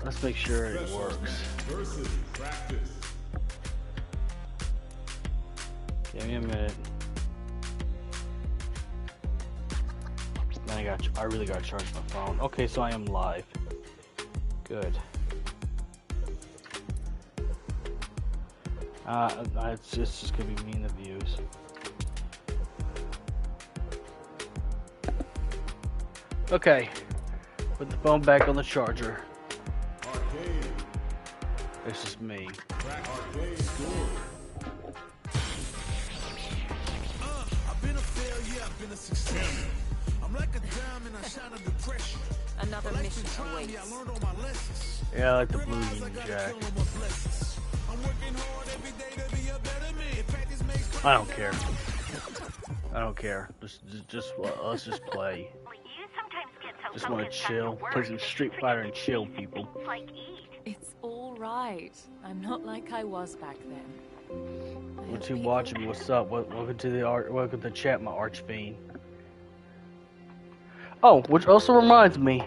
Let's make sure it works. Give me a minute. Man, I really gotta charge my phone. Okay, so I am live. Good. It's just gonna be me and the views. Okay, put the phone back on the charger. It's just me. I've been a failure, I've been a success. I'm like a diamond, I shine under pressure. Another mission awaits. I learned all my lessons. Yeah, I like the blue Union Jack. I'm working hard every day to be a better man. Practice makes I don't care. I don't care. Let's just play. Just want to chill, play some Street Fighter and chill, people. It's all right. I'm not like I was back then. What you watching? What's up? Welcome to the chat, my arch fiend. Oh, which also reminds me,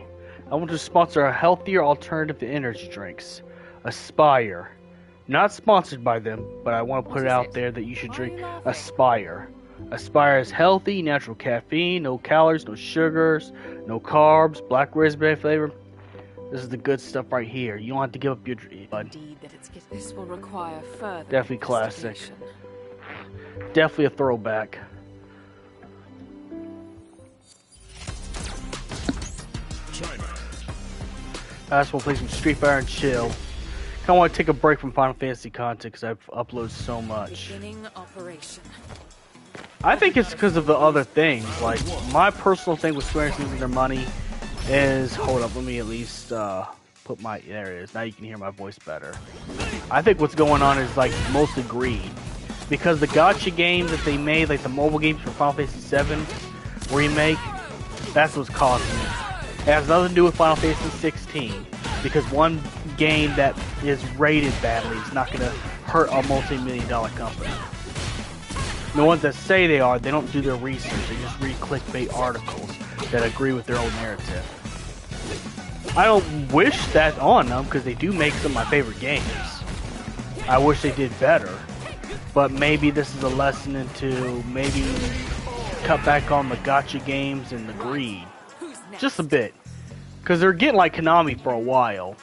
I want to sponsor a healthier alternative to energy drinks, Aspire. Not sponsored by them, but I want to put it out there that you should drink Aspire. Aspire is healthy, natural caffeine, no calories, no sugars, no carbs, black raspberry flavor. This is the good stuff right here. You don't have to give up your dream, bud. This will require further Definitely classic. Definitely a throwback. I just want to play some Street Fighter and chill. I want to take a break from Final Fantasy content because I've uploaded so much. I think it's because of the other things. Like, my personal thing with Square Enix losing their money is... Hold up, let me at least put my... There it is. Now you can hear my voice better. I think what's going on is, like, mostly greed. Because the gacha games that they made, like the mobile games for Final Fantasy VII Remake, that's what's causing it. It has nothing to do with Final Fantasy 16. Because one game that is rated badly is not going to hurt a multi-million-dollar company. The ones that say they are, they don't do their research. They just read clickbait articles that agree with their own narrative. I don't wish that on them because they do make some of my favorite games. I wish they did better. But maybe this is a lesson into maybe cut back on the gacha games and the greed. Just a bit. Because they're getting like Konami for a while.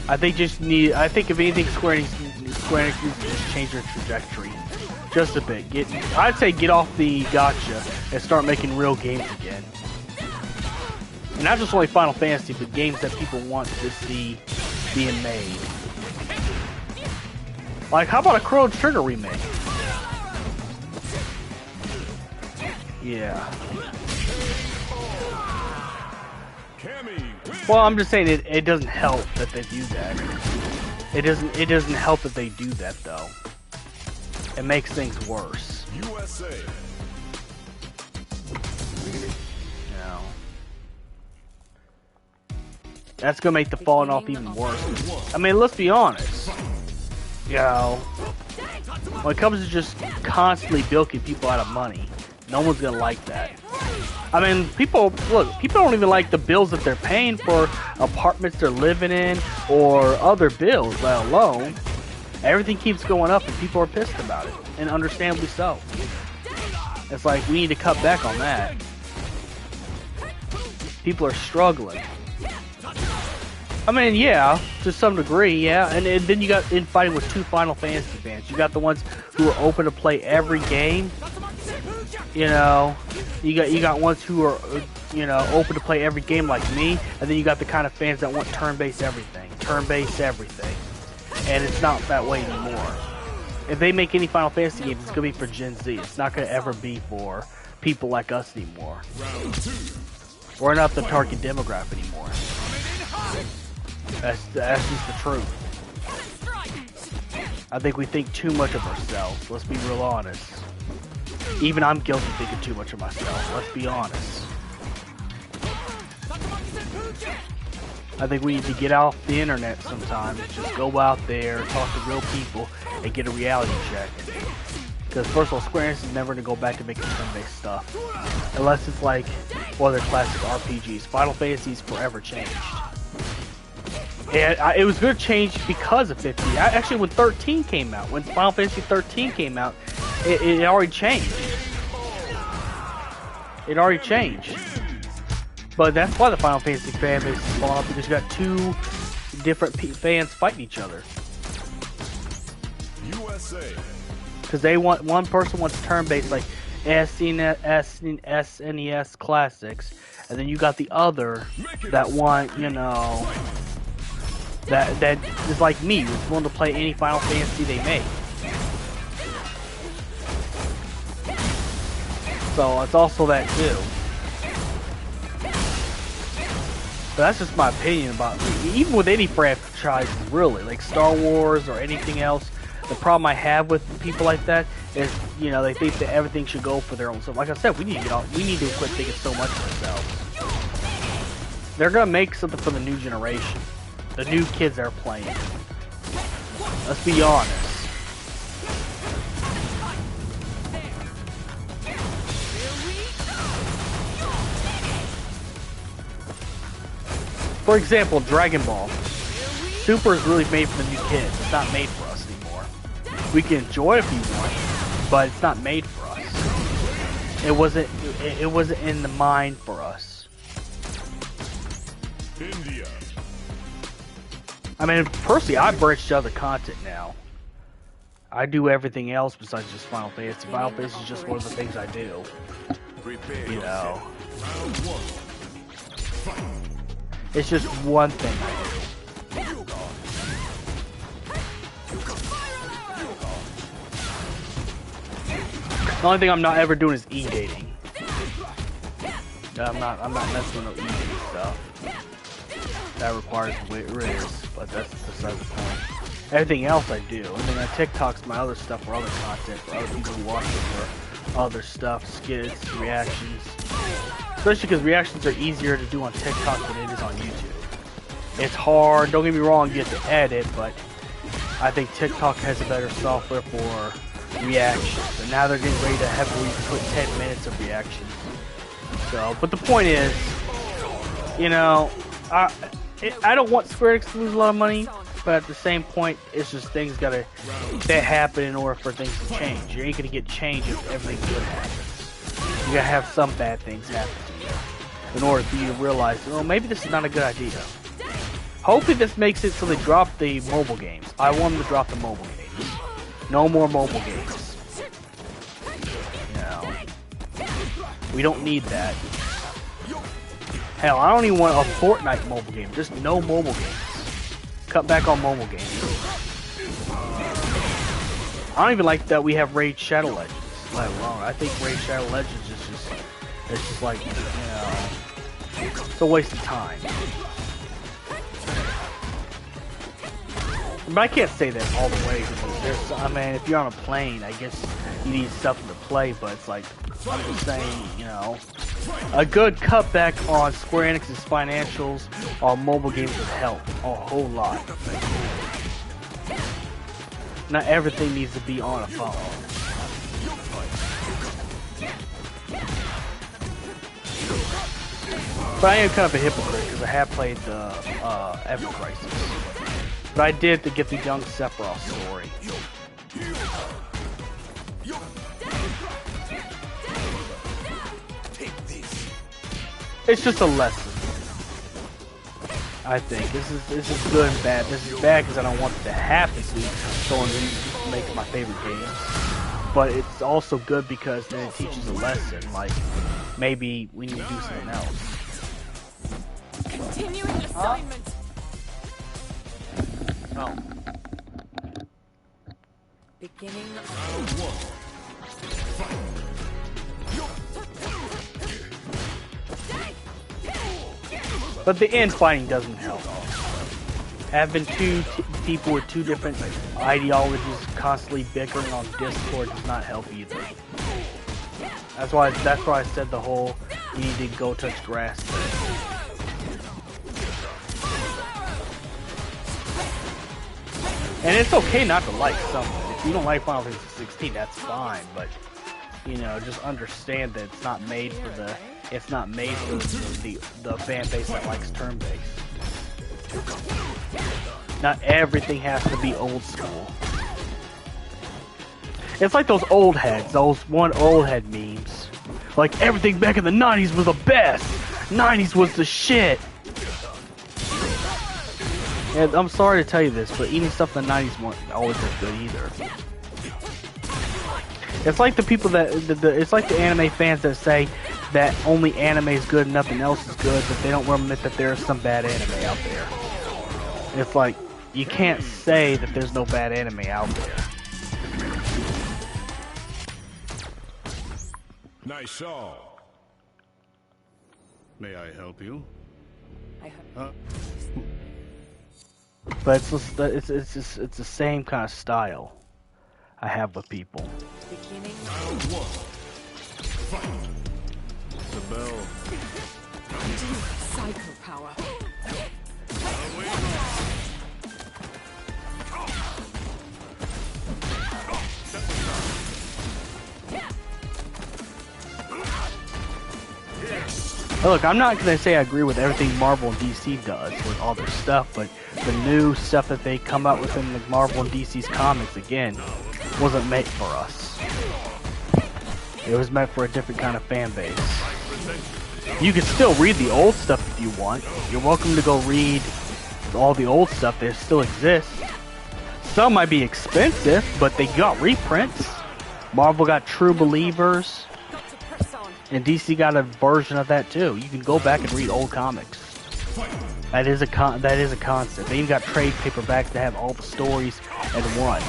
I think if anything, Square Enix needs to just change their trajectory. Just a bit. I'd say get off the gacha and start making real games again. And not just only Final Fantasy, but games that people want to see being made. Like, how about a Chrono Trigger remake? Yeah. Well, I'm just saying it doesn't help that they do that. It doesn't help that they do that though. It makes things worse. USA. No. That's gonna make the falling off even worse. I mean, let's be honest. You know, when it comes to just constantly bilking people out of money, no one's gonna like that. I mean, people don't even like the bills that they're paying for apartments they're living in or other bills, let alone. Everything keeps going up and people are pissed about it, and understandably so. It's like, we need to cut back on that. People are struggling. I mean, yeah, to some degree, yeah. And then you got infighting with two Final Fantasy fans. You got the ones who are open to play every game. You know, you got ones who are, you know, open to play every game like me, and then you got the kind of fans that want turn-based everything, and it's not that way anymore. If they make any Final Fantasy games, it's gonna be for Gen Z. It's not gonna ever be for people like us anymore. We're not the target demographic anymore. That's just the truth. I think we think too much of ourselves. Let's be real honest. Even I'm guilty of thinking too much of myself. Let's be honest. I think we need to get off the internet sometimes. Just go out there, talk to real people, and get a reality check. Because first of all, Square Enix is never going to go back to making turn-based stuff. Unless it's like one of their classic RPGs. Final Fantasy's forever changed. And it was going to change because of 15. Actually, when 13 came out, when Final Fantasy 13 came out, it already changed. It already changed. But that's why the Final Fantasy fan base is falling off, because you got two different fans fighting each other. USA. Because they want, one person wants turn-based like SNES classics, and then you got the other that want, you know, that is like me, who's willing to play any Final Fantasy they make. So it's also that too. But that's just my opinion about, even with any franchise, really, like Star Wars or anything else. The problem I have with people like that is, you know, they think that everything should go for their own stuff. Like I said, we need to get off, we need to quit thinking so much of ourselves. They're gonna make something for the new generation, the new kids that are playing. Let's be honest. For example, Dragon Ball. Super is really made for the new kids. It's not made for us anymore. We can enjoy it if we want, but it's not made for us. It wasn't in the mind for us. India. I mean, personally, I branched to other content now. I do everything else besides just Final Fantasy. Final Fantasy is just one of the things I do. You know. It's just one thing I do. The only thing I'm not ever doing is e-dating. I'm not messing with no e-dating stuff. That requires riz, but that's beside the point. Everything else I do. I mean, TikTok's my other stuff for other content, for other people who watch it for other stuff, skits, reactions. Especially because reactions are easier to do on TikTok than it is on YouTube. It's hard, don't get me wrong, you have to edit, but I think TikTok has a better software for reactions. And now they're getting ready to heavily put 10 minutes of reactions. So, but the point is, you know, I don't want Square Enix to lose a lot of money, but at the same point, it's just things that happen in order for things to change. You ain't gonna get change if everything good happens. You gotta have some bad things happen to you in order for you to realize, oh, maybe this is not a good idea. Hopefully this makes it so they drop the mobile games. I want them to drop the mobile games. No more mobile games. You know, we don't need that. Hell, I don't even want a Fortnite mobile game. Just no mobile games. Cut back on mobile games. I don't even like that we have Raid Shadow Legends. Let alone, I think Raid Shadow Legends is just, it's just like, you know, it's a waste of time. But I can't say that all the way, because there's, I mean, if you're on a plane, I guess you need something to play, but it's like, I'm just saying, you know, a good cutback on Square Enix's financials on mobile games would help a whole lot. Not everything needs to be on a phone. But I am kind of a hypocrite, because I have played the Ever Crisis. But I did to get the young Sephiroth story. It's just a lesson. I think this is good and bad. This is bad because I don't want it to happen to someone who makes my favorite games. But it's also good because then it teaches a lesson. Like maybe we need to do something else. Continuing assignment. Oh. Beginning. But the infighting doesn't help. Having two people with two different ideologies constantly bickering on Discord does not help either. That's why I said the whole you need to go touch grass thing. And it's okay not to like someone. It's you don't like Final Fantasy 16, that's fine, but you know, just understand that it's not made for the fan base that likes turn-based. Not everything has to be old school. It's like those old heads, those one old head memes. Like everything back in the 90s was the best. 90s was the shit. And I'm sorry to tell you this, but eating stuff in the 90s weren't always as good either. It's like the people that, it's like the anime fans that say that only anime is good and nothing else is good, but they don't admit that there's some bad anime out there. It's like, you can't say that there's no bad anime out there. Nice shawl. May I help you? I hope. But it's the same kind of style I have with people. Beginning. The bell. Psycho power. Look, I'm not going to say I agree with everything Marvel and DC does with all their stuff, but the new stuff that they come out with in the Marvel and DC's comics, again, wasn't made for us. It was meant for a different kind of fan base. You can still read the old stuff if you want. You're welcome to go read all the old stuff that still exists. Some might be expensive, but they got reprints. Marvel got True Believers. And DC got a version of that too. You can go back and read old comics. That is a concept. They even got trade paperbacks to have all the stories in one.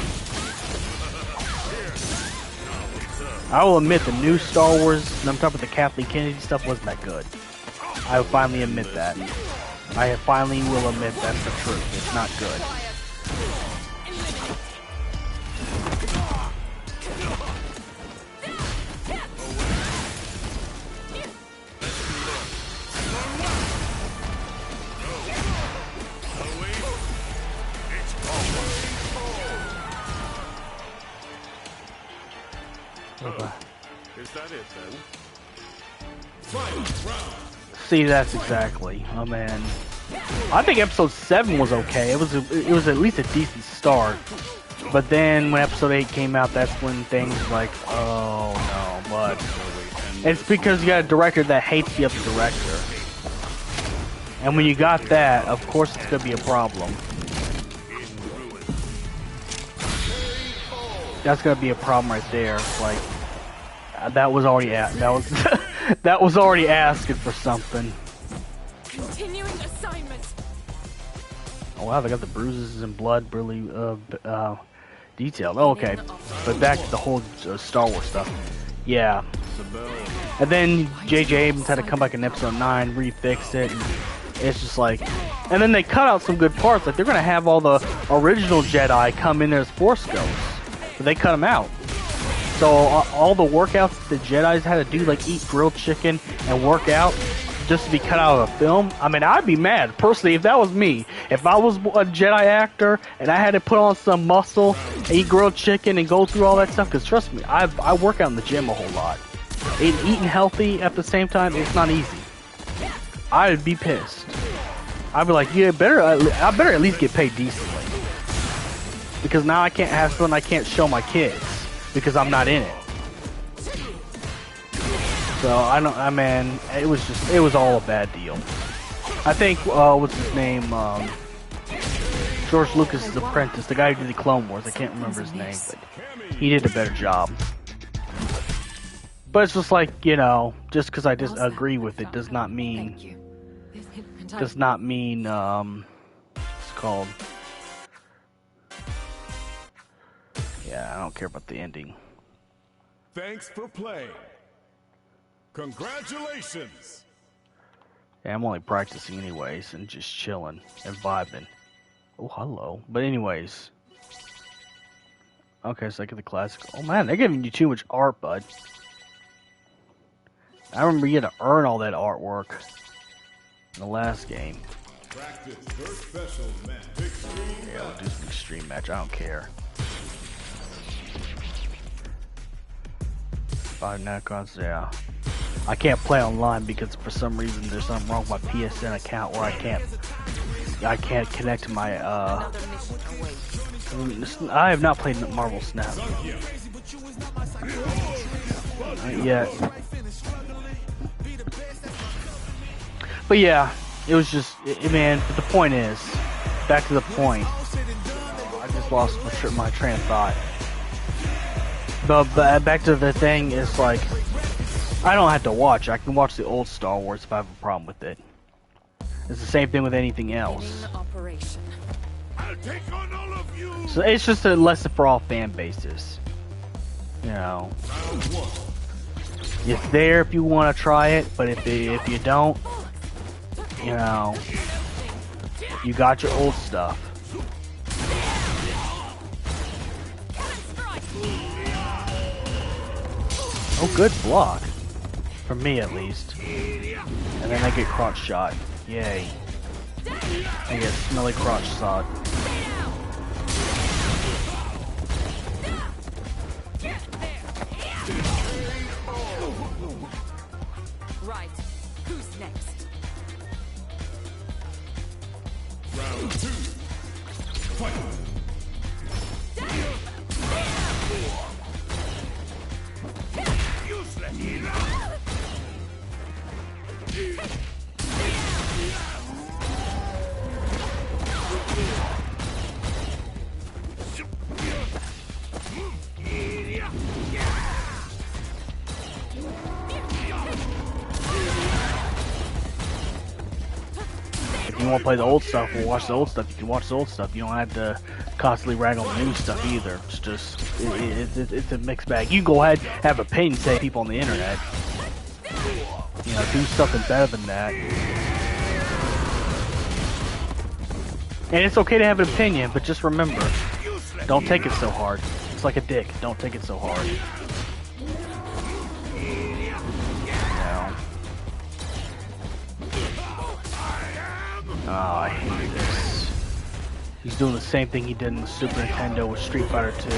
I will admit the new Star Wars, and I'm talking about the Kathleen Kennedy stuff, wasn't that good. I will finally admit that. I finally will admit that's the truth. It's not good. Is that it then? See, that's exactly. Oh man, I think episode 7 was okay. It was at least a decent start. But then when episode 8 came out, that's when things like, oh no, but it's because you got a director that hates the other director. And when you got that, of course it's gonna be a problem. That's gonna be a problem right there. Like that was already that was already asking for something. Continuing assignment. Oh wow, they got the bruises and blood really detailed. Oh, okay, but back to the whole Star Wars stuff. Yeah. And then J.J. Abrams had to come back in episode 9, refix it. And it's just like, and then they cut out some good parts. Like they're gonna have all the original Jedi come in there as Force ghosts, but they cut them out. So all the workouts the Jedis had to do, like eat grilled chicken and work out, just to be cut out of a film. I mean, I'd be mad personally if that was me. If I was a Jedi actor and I had to put on some muscle, eat grilled chicken, and go through all that stuff. Because trust me, I work out in the gym a whole lot. Eating healthy at the same time, it's not easy. I'd be pissed. I'd be like, yeah, I better at least get paid decently. Because now I can't have fun. I can't show my kids because I'm not in it. So I mean, it was all a bad deal. I think what's his name? George Lucas's apprentice, the guy who did the Clone Wars. I can't remember his name, but he did a better job. But it's just like, you know, just because I disagree with it does not mean it's called. Yeah, I don't care about the ending. Thanks for playing. Congratulations. Yeah, I'm only practicing anyways and just chilling and vibing. Oh, hello. But anyways. Okay, so I get the classic. Oh man, they're giving you too much art, bud. I remember you had to earn all that artwork in the last game. Practice your special match. Yeah, we'll do some extreme match. I don't care. 5 netcons, yeah. I can't play online because for some reason there's something wrong with my PSN account where I can't connect to my I have not played Marvel Snap yet. But yeah, it was just man, but the point is, back to the point. I just lost my train of thought. But back to the thing is like, I don't have to watch. I can watch the old Star Wars if I have a problem with it. It's the same thing with anything else. So it's just a lesson for all fan bases. You know, it's there if you want to try it, but if you don't, you know, you got your old stuff. Oh, good block. For me, at least. And then I get crotch shot. Yay. I get smelly crotch shot. Right. Who's next? Round 2. Fight. If you want to play the old stuff or watch the old stuff, you can watch the old stuff. You don't have to constantly rag on the new stuff either. It's just, it's a mixed bag. You can go ahead and have opinions, say people on the internet. You know, do something better than that. And it's okay to have an opinion, but just remember, don't take it so hard. It's like a dick. Don't take it so hard. Oh, I hate this. He's doing the same thing he did in the Super Nintendo with Street Fighter 2.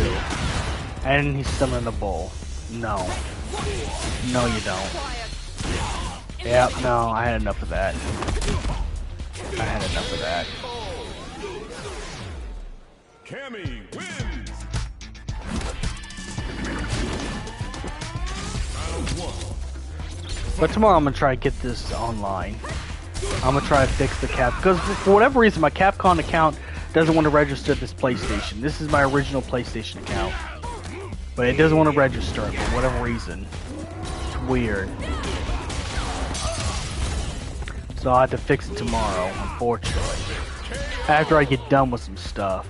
And he's summoning the bull. No. No, you don't. Yep, no, I had enough of that. I had enough of that. Cammy wins. But tomorrow I'm gonna try to get this online. I'm gonna try to fix the because for whatever reason my Capcom account doesn't want to register this PlayStation. This is my original PlayStation account, but it doesn't want to register it for whatever reason. It's weird. So I'll have to fix it tomorrow, unfortunately. After I get done with some stuff.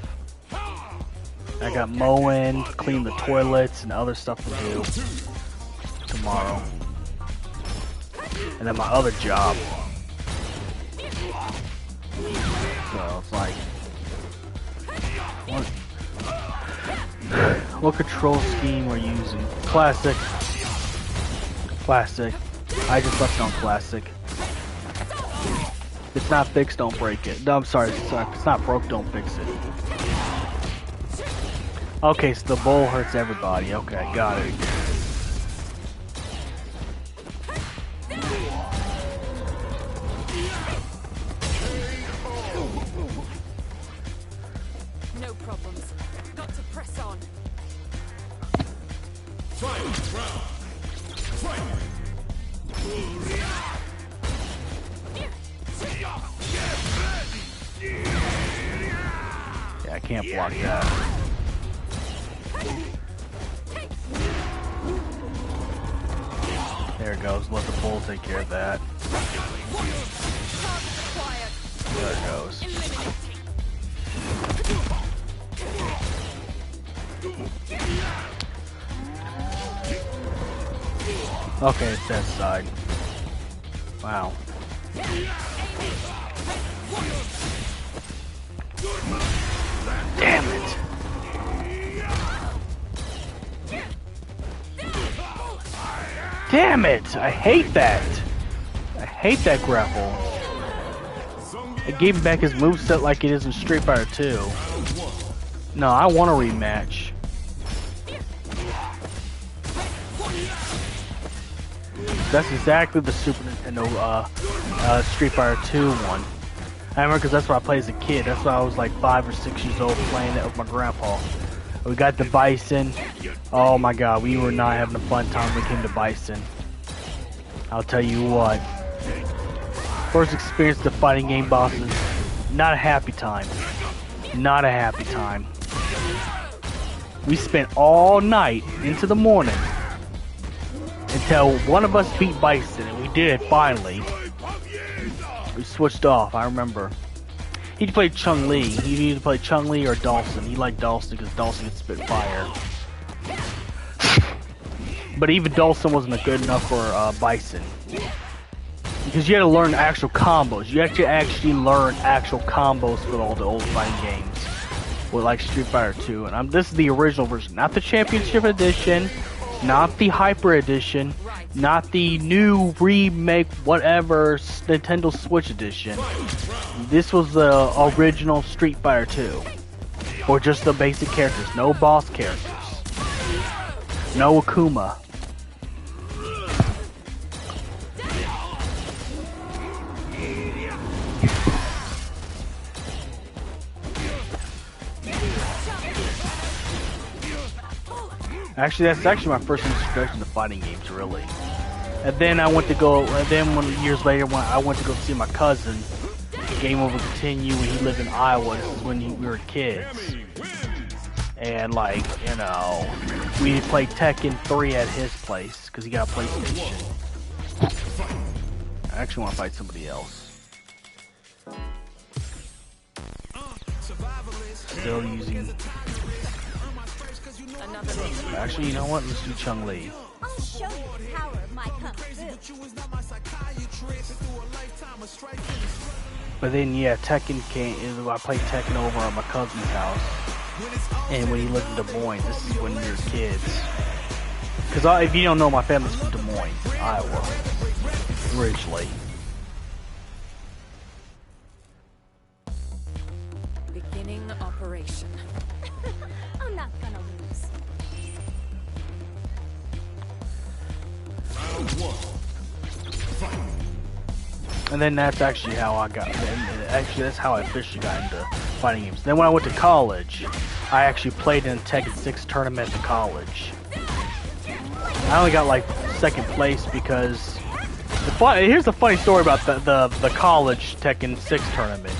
I got mowing, clean the toilets, and other stuff to do tomorrow. And then my other job. So it's like, what control scheme we're using? Classic. Classic. I just left it on classic. If it's not fixed, don't break it. No, I'm sorry. If it's not broke, don't fix it. Okay, so the bowl hurts everybody. Okay, got it. No problems. Got to press on. Yeah, I can't block that. There it goes. Let the bull take care of that. There it goes. Okay, it's that side. Wow. Damn it! Damn it! I hate that! I hate that grapple. It gave him back his moveset like it is in Street Fighter 2. No, I want a rematch. That's exactly the Super Nintendo Street Fighter 2 one. I remember because that's what I played as a kid. That's why I was like 5 or 6 years old playing it with my grandpa. We got the Bison. Oh my god, we were not having a fun time when it came to Bison. I'll tell you what. First experience the fighting game bosses. Not a happy time. Not a happy time. We spent all night into the morning until one of us beat Bison, and we did finally. We switched off, I remember. He played Chun-Li. He either played Chun-Li or Dawson. He liked Dawson because Dawson could spit fire. But even Dawson wasn't good enough for Bison. Because you had to learn actual combos. You had to actually learn actual combos for all the old fighting games. With like Street Fighter 2. And this is the original version. Not the Championship Edition. Not the Hyper Edition. Not the new remake, whatever, Nintendo Switch Edition. This was the original Street Fighter 2. Or just the basic characters. No boss characters. No Akuma. Actually, that's actually my first introduction to fighting games, really. And then I went to go, and then years later, when I went to go see my cousin, Game Over Continue, when he lived in Iowa. This is when we were kids. And like, you know, we played Tekken 3 at his place, because he got a PlayStation. I actually want to fight somebody else. Still using... Actually, you know what? Let's do Chun-Li. I'll show you the power of my kung fu. But then, yeah, Tekken came. I played Tekken over at my cousin's house, and when he lived in Des Moines, this is when we were kids. Because if you don't know, my family's from Des Moines, Iowa, originally. Beginning operation. I'm not gonna lose. And then that's actually how I got. Actually, that's how I officially got into fighting games. Then when I went to college, I actually played in a Tekken 6 tournament in college. I only got like second place because here's the funny story about the college Tekken 6 tournament.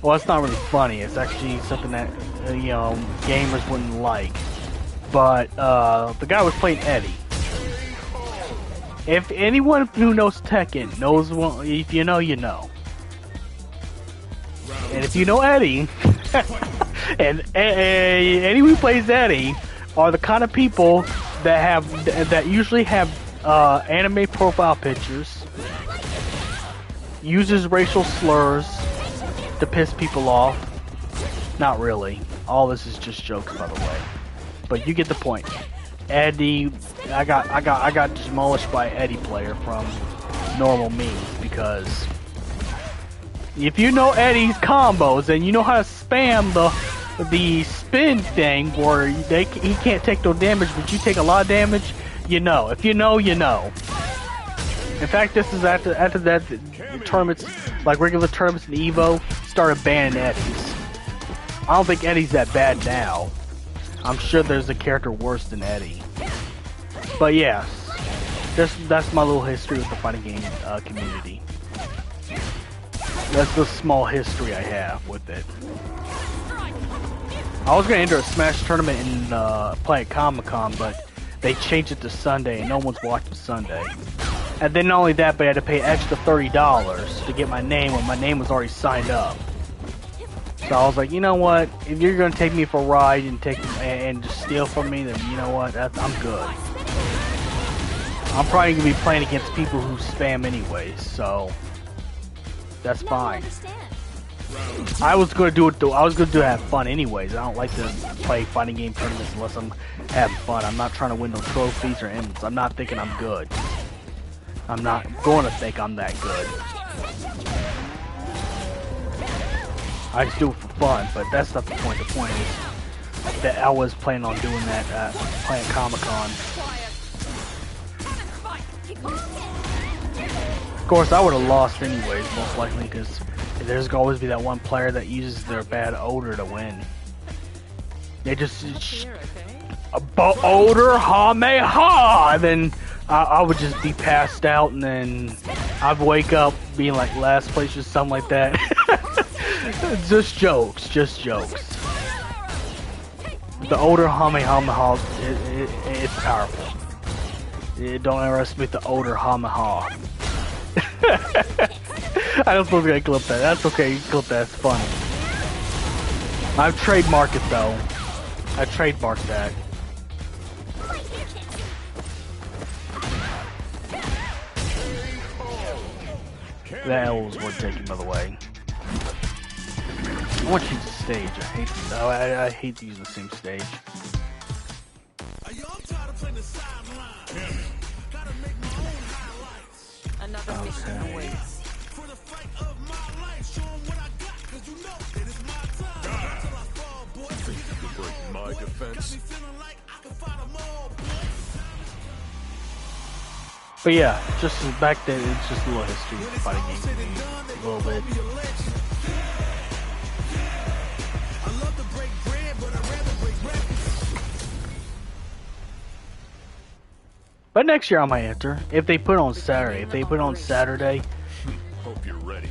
Well, it's not really funny. It's actually something that you know, gamers wouldn't like. But the guy was playing Eddie. If anyone who knows Tekken knows, well, if you know, you know. And if you know Eddie, and anyone who plays Eddie are the kind of people that usually have anime profile pictures, uses racial slurs to piss people off. Not really. All this is just jokes, by the way. But you get the point. Eddie, I got demolished by Eddie player from normal means because if you know Eddie's combos and you know how to spam the spin thing where he can't take no damage but you take a lot of damage, you know. If you know, you know. In fact, this is after that the tournaments, like regular tournaments in Evo, started banning Eddies. I don't think Eddie's that bad now. I'm sure there's a character worse than Eddie. But yes, that's my little history with the fighting game community. That's the small history I have with it. I was gonna enter a Smash tournament and play at Comic-Con, but they changed it to Sunday and no one's watching Sunday. And then not only that, but I had to pay extra $30 to get my name when my name was already signed up. So I was like, you know what? If you're gonna take me for a ride and just steal from me, then you know what? I'm good. I'm probably gonna be playing against people who spam anyways, so that's fine. I was gonna do it though. I was gonna do it to have fun anyways. I don't like to play fighting game tournaments unless I'm having fun. I'm not trying to win no trophies or emblems. I'm not thinking I'm good. I'm not going to think I'm that good. I just do it for fun, but that's not the point. The point is that I was planning on doing that, playing Comic-Con. Of course, I would have lost anyways, most likely, because there's gonna always be that one player that uses their bad odor to win. They just odor ha me ha, and then I would just be passed out, and then I'd wake up being like last place or something like that. Just jokes, just jokes. The odor ha me ha, it's powerful. Don't underestimate the odor ha me ha. I was supposed to clip that. That's okay, you can clip that, it's funny. I've trademarked it though. I trademarked that. That L was worth taking, by the way. I want to use the stage. I hate to use the same stage. Another mission awaits. My defense. But yeah, just back then, it's just a little history of fighting games, a little bit. But next year I might enter if they put on Saturday. If they put on Saturday, Hope you're ready.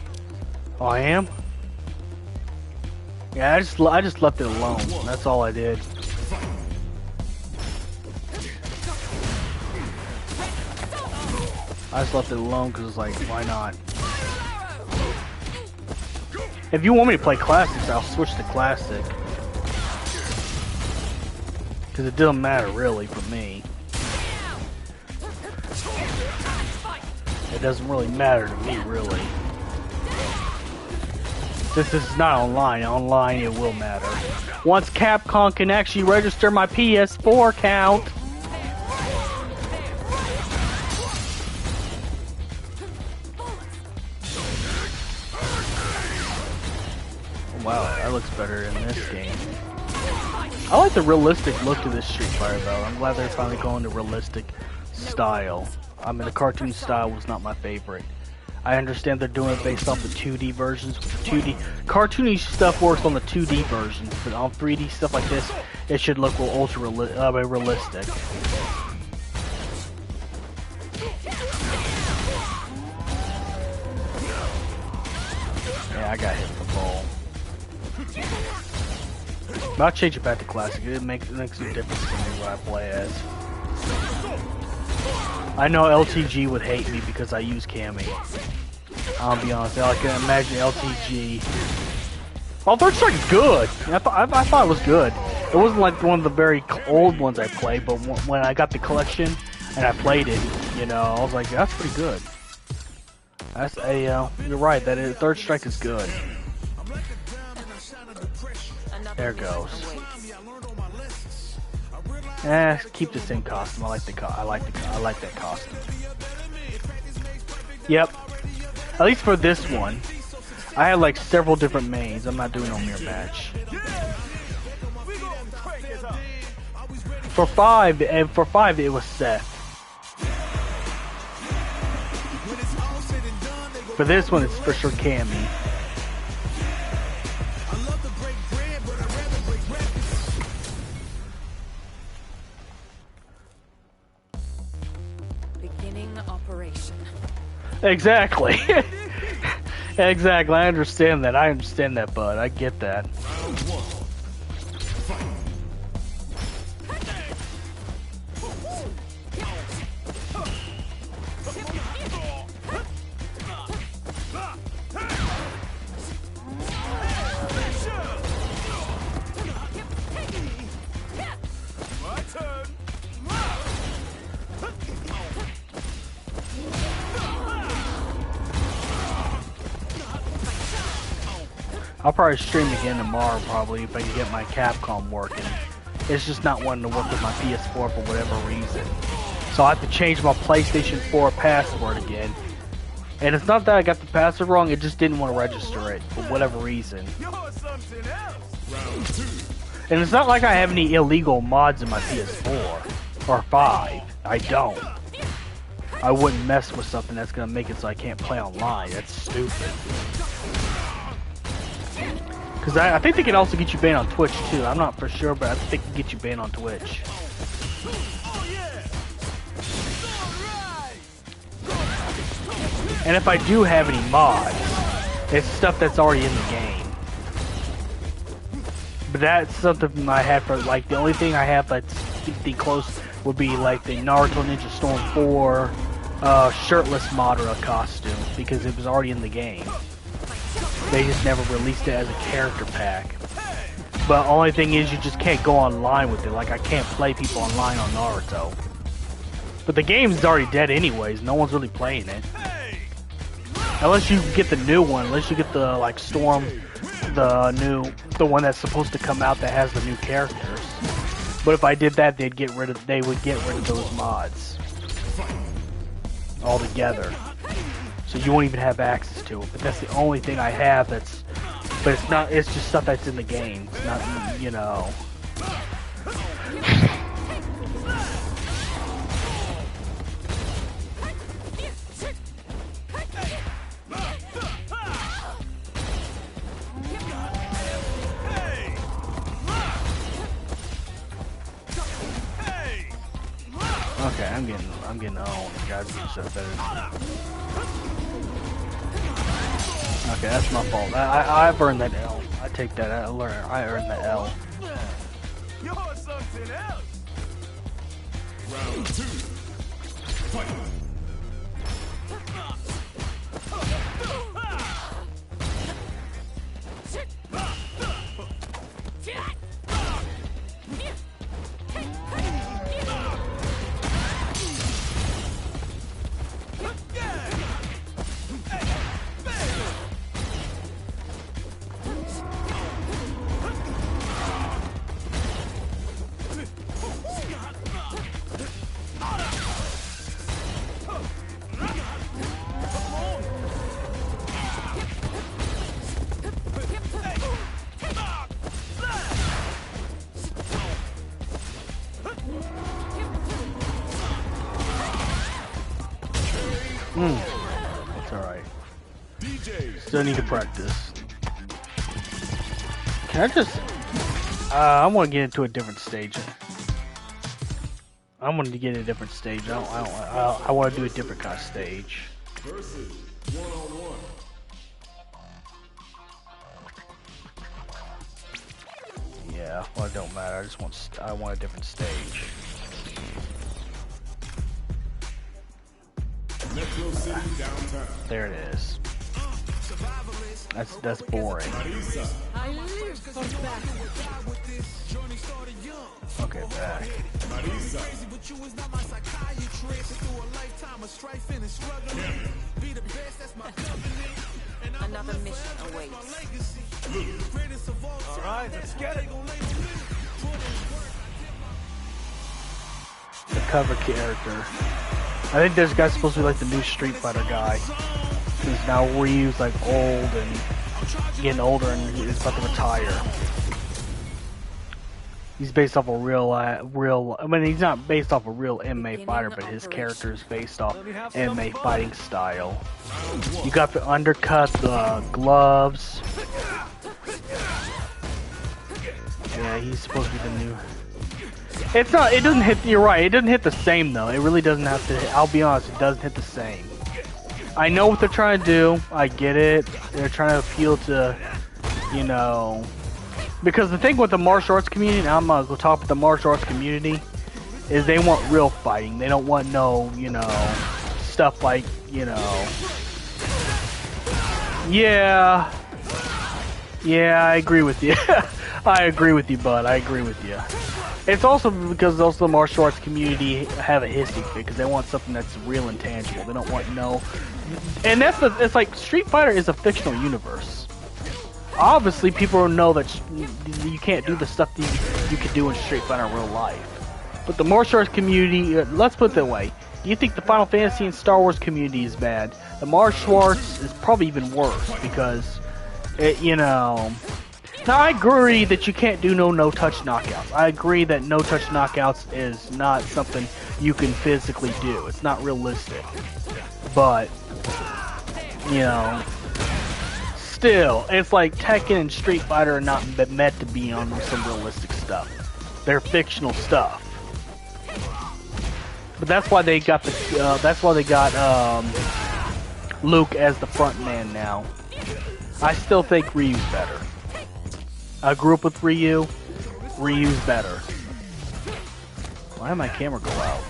oh, I am. Yeah, I just left it alone. That's all I did. I just left it alone because it's like, why not? If you want me to play classics, I'll switch to classic. Because it doesn't matter really for me. It doesn't really matter to me, really. This is not online. Online, it will matter. Once Capcom can actually register my PS4 account. Wow, that looks better in this game. I like the realistic look of this Street Fighter though. I'm glad they're finally going to realistic style. I mean, the cartoon style was not my favorite. I understand they're doing it based off the 2D versions. The 2D cartoony stuff works on the 2D versions, but on 3D stuff like this, it should look ultra realistic. Yeah, I got hit with the ball. But I'll change it back to classic. It makes a difference to me what I play as. I know LTG would hate me because I use Cammy. I'll be honest, I can imagine LTG. Oh, Third Strike is good. I thought it was good. It wasn't like one of the very old ones I played, but when I got the collection and I played it, you know, I was like, that's pretty good. That's a, you're right, Third Strike is good. There it goes. Keep the same costume. I like that costume. Yep. At least for this one, I had like several different mains. I'm not doing no mirror match. For five, it was Seth. For this one, it's for sure Cammy. Exactly. Exactly. I understand that, bud. I get that. I'll probably stream again tomorrow, probably, if I can get my Capcom working. It's just not wanting to work with my PS4 for whatever reason. So I have to change my PlayStation 4 password again. And it's not that I got the password wrong, it just didn't want to register it, for whatever reason. And it's not like I have any illegal mods in my PS4. Or 5. I don't. I wouldn't mess with something that's gonna make it so I can't play online. That's stupid. Because I think they can also get you banned on Twitch too. I'm not for sure, but I think they can get you banned on Twitch. And if I do have any mods, it's stuff that's already in the game. But that's something I had for, like, the only thing I have that's the close would be like the Naruto Ninja Storm 4 shirtless Madara costume, because it was already in the game. They just never released it as a character pack. But only thing is, you just can't go online with it. Like, I can't play people online on Naruto. But the game's already dead anyways. No one's really playing it. Unless you get the new one. Unless you get the, like, Storm, the one that's supposed to come out that has the new characters. But if I did that, they would get rid of those mods altogether. So you won't even have access to it. But that's the only thing I have that's... But it's not... It's just stuff that's in the game. It's not, you know... Okay, I'm getting owned. Guys, you should have better. Okay, that's my fault. I've earned that L. I take that. I earned the L. You're something else. Round 2. Fight. It's alright. Still need to practice. Can I just... I want to get into a different stage. I wanted to get in a different stage. I want to do a different kind of stage. Versus one-on-one. Yeah, well, it don't matter. I want a different stage. Metro City downtown. There it is. That's boring. Okay, back. Another mission awaits. Alright, let's get it. The cover character. I think this guy's supposed to be like the new Street Fighter guy. He's now Ryu's like old and getting older and he's about to retire. He's based off a real, I mean, he's not based off a real MMA fighter, but his character is based off MMA fighting style. You got the undercut, the gloves. Yeah, he's supposed to be the new... It's not, it doesn't hit, you're right, it doesn't hit the same though. It really doesn't have to, I'll be honest, it doesn't hit the same. I know what they're trying to do, I get it. They're trying to appeal to, you know... Because the thing with the martial arts community, and I'm gonna go talk with the martial arts community, is they want real fighting. They don't want no, you know, stuff like, you know... Yeah, I agree with you. I agree with you, bud. I agree with you. It's also because also the martial arts community have a history because they want something that's real and tangible. They don't want no... And that's the... It's like Street Fighter is a fictional universe. Obviously, people know that you can't do the stuff that you can do in Street Fighter in real life. But the martial arts community... let's put it that way. You think the Final Fantasy and Star Wars community is bad. The martial arts is probably even worse because, it, you know... Now, I agree that you can't do no-touch knockouts. I agree that no-touch knockouts is not something you can physically do. It's not realistic. But, you know, still, it's like Tekken and Street Fighter are not meant to be on some realistic stuff. They're fictional stuff. But that's why they got Luke as the front man now. I still think Ryu's better. I grew up with Ryu. Ryu's better. Why did my camera go out?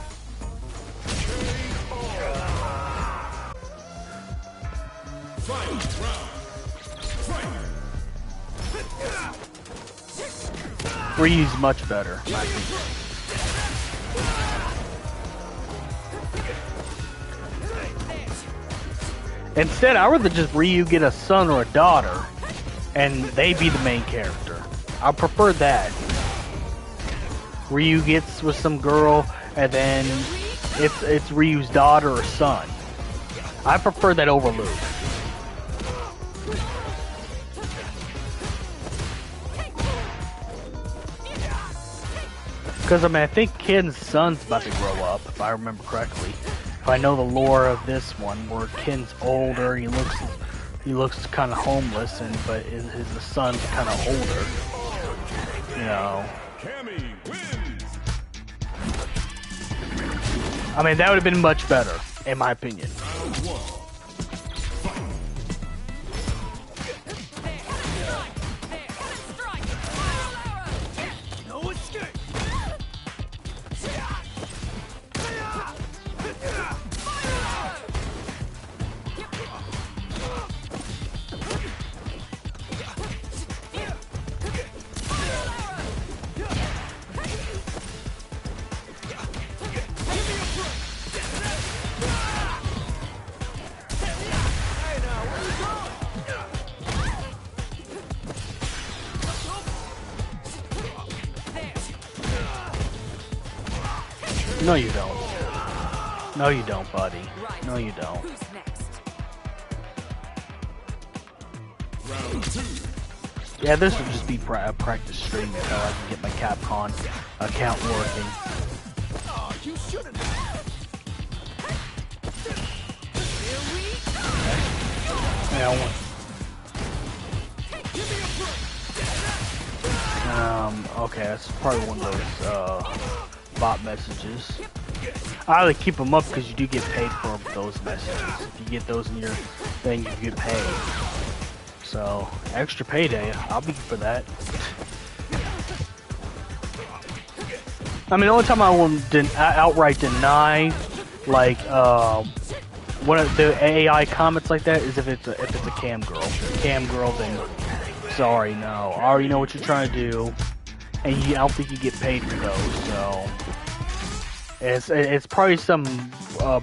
Ryu's much better, in my opinion. Instead, I would rather just Ryu get a son or a daughter, and they be the main character. I prefer that. Ryu gets with some girl, and then it's Ryu's daughter or son. I prefer that over Luke. Because I mean, I think Ken's son's about to grow up, if I remember correctly. If I know the lore of this one, where Ken's older, he looks kind of homeless, but his son's kind of older. You know. I mean, that would have been much better, in my opinion. No, you don't. No, you don't, buddy. No, you don't. Yeah, this will just be a practice stream until I can get my Capcom account working. Okay, that's probably one of those bot messages. I like keep them up because you do get paid for those messages. If you get those in your thing, you get paid. So, extra payday, I'll be for that. I mean, the only time I will outright deny, like, one of the AI comments like that is if it's a cam girl. Cam girl, then sorry, no. I already know what you're trying to do, and I don't think you get paid for those. So, it's probably some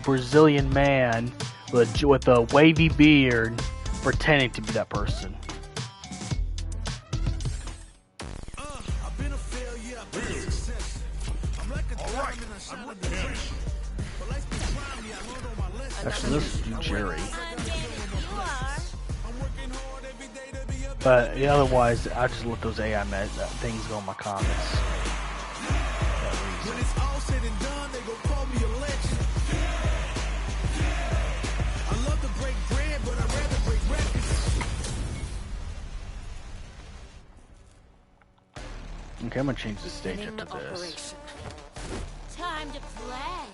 Brazilian man with a wavy beard pretending to be that person. Actually, let's do Jerry. But yeah, otherwise, I just let those AI things go in my comments. Okay, I'm gonna change the stage up to this. Time to play.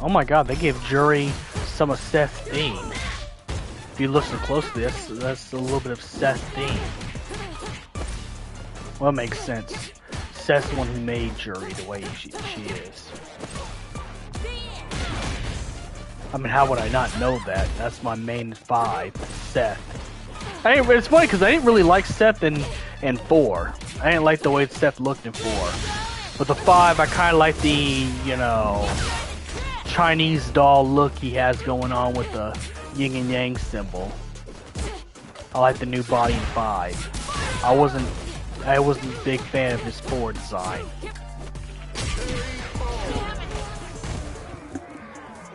Oh my god, they gave Jury some of Seth's theme. If you listen closely, that's a little bit of Seth's theme. Well, it makes sense. Seth's the one who made Jury the way she is. I mean, how would I not know that? That's my main 5, Seth. It's funny because I didn't really like Seth in 4. I didn't like the way Seth looked in 4. But the 5, I kind of like the, you know, Chinese doll look he has going on with the yin and yang symbol. I like the new body in 5. I wasn't a big fan of his 4 design.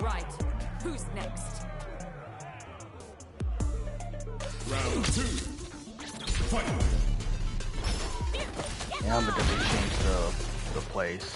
Right. Who's next? Round 2. Yeah, I'm gonna definitely change the place.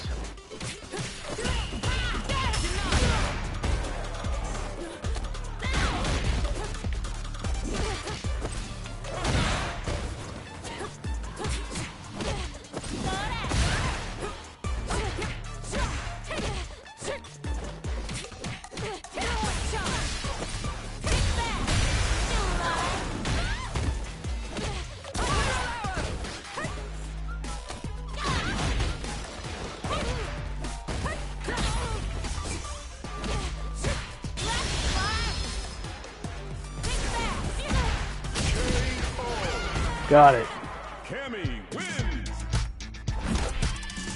Got it.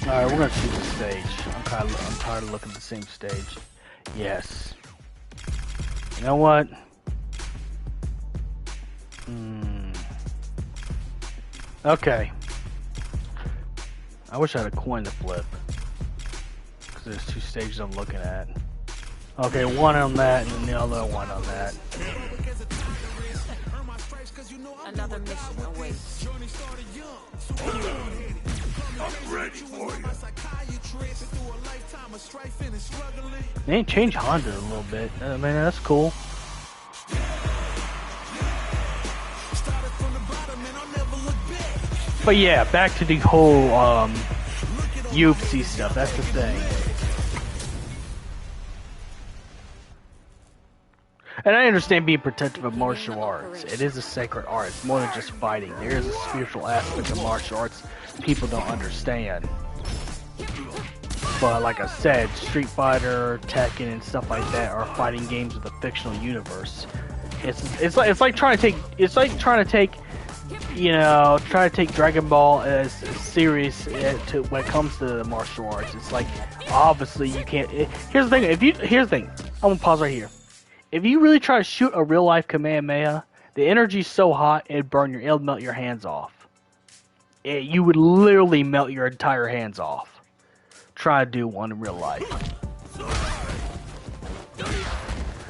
Alright, we're gonna choose the stage. I'm tired of looking at the same stage. Yes. You know what? Okay. I wish I had a coin to flip. Because there's two stages I'm looking at. Okay, one on that and then the other one on that. Another mission awaits. I'm ready for you. They ain't changed Honda a little bit. I mean, that's cool. But yeah, back to the whole UFC stuff. That's the thing. And I understand being protective of martial arts. It is a sacred art. It's more than just fighting. There is a spiritual aspect of martial arts people don't understand. But like I said, Street Fighter, Tekken, and stuff like that are fighting games with a fictional universe. It's like trying to take Dragon Ball as serious when it comes to the martial arts. It's like obviously you can't. Here's the thing. Here's the thing. I'm gonna pause right here. If you really try to shoot a real life Kamehameha, the energy's so hot it'll melt your hands off. You would literally melt your entire hands off. Try to do one in real life.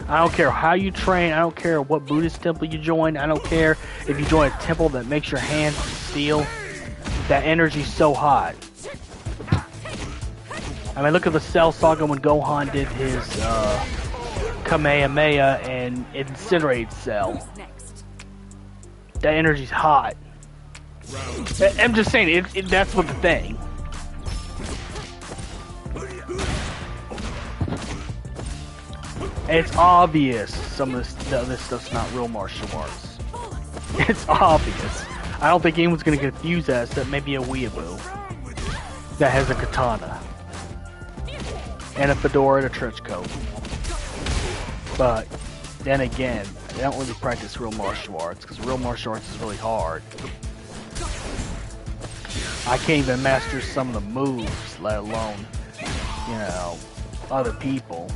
I don't care how you train. I don't care what Buddhist temple you join. I don't care if you join a temple that makes your hands steel. That energy's so hot. I mean, look at the Cell Saga when Gohan did his Kamehameha and it incinerated Cell. That energy's hot. I'm just saying, that's what the thing. It's obvious some of this stuff's not real martial arts. It's obvious. I don't think anyone's gonna confuse that except maybe a weeaboo that has a katana and a fedora and a trench coat. But then again, they don't really practice real martial arts because real martial arts is really hard. I can't even master some of the moves, let alone, other people.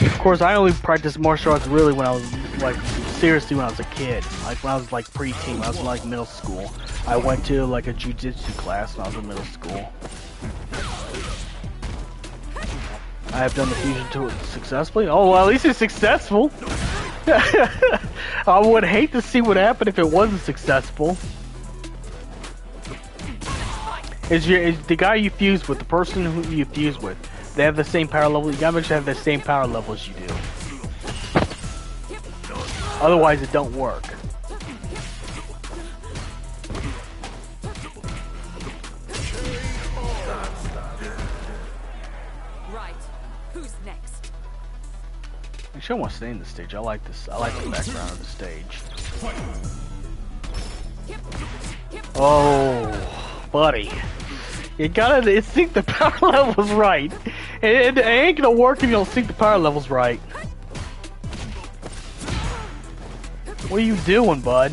Of course, I only practiced martial arts really when I was seriously when I was a kid. Like when I was preteen, when I was in middle school. I went to a jiu-jitsu class when I was in middle school. I have done the fusion to it successfully. Oh, well, at least it's successful. I would hate to see what happened if it wasn't successful. Is the guy you fuse with, the person who you fuse with, they have the same power level? You gotta make sure they have the same power level as you do. Otherwise, it don't work. Right. Who's next? Actually, I want to stay in the stage. I like this. I like the background of the stage. Oh, buddy. You gotta sync the power levels right. It ain't gonna work if you don't sync the power levels right. What are you doing, bud?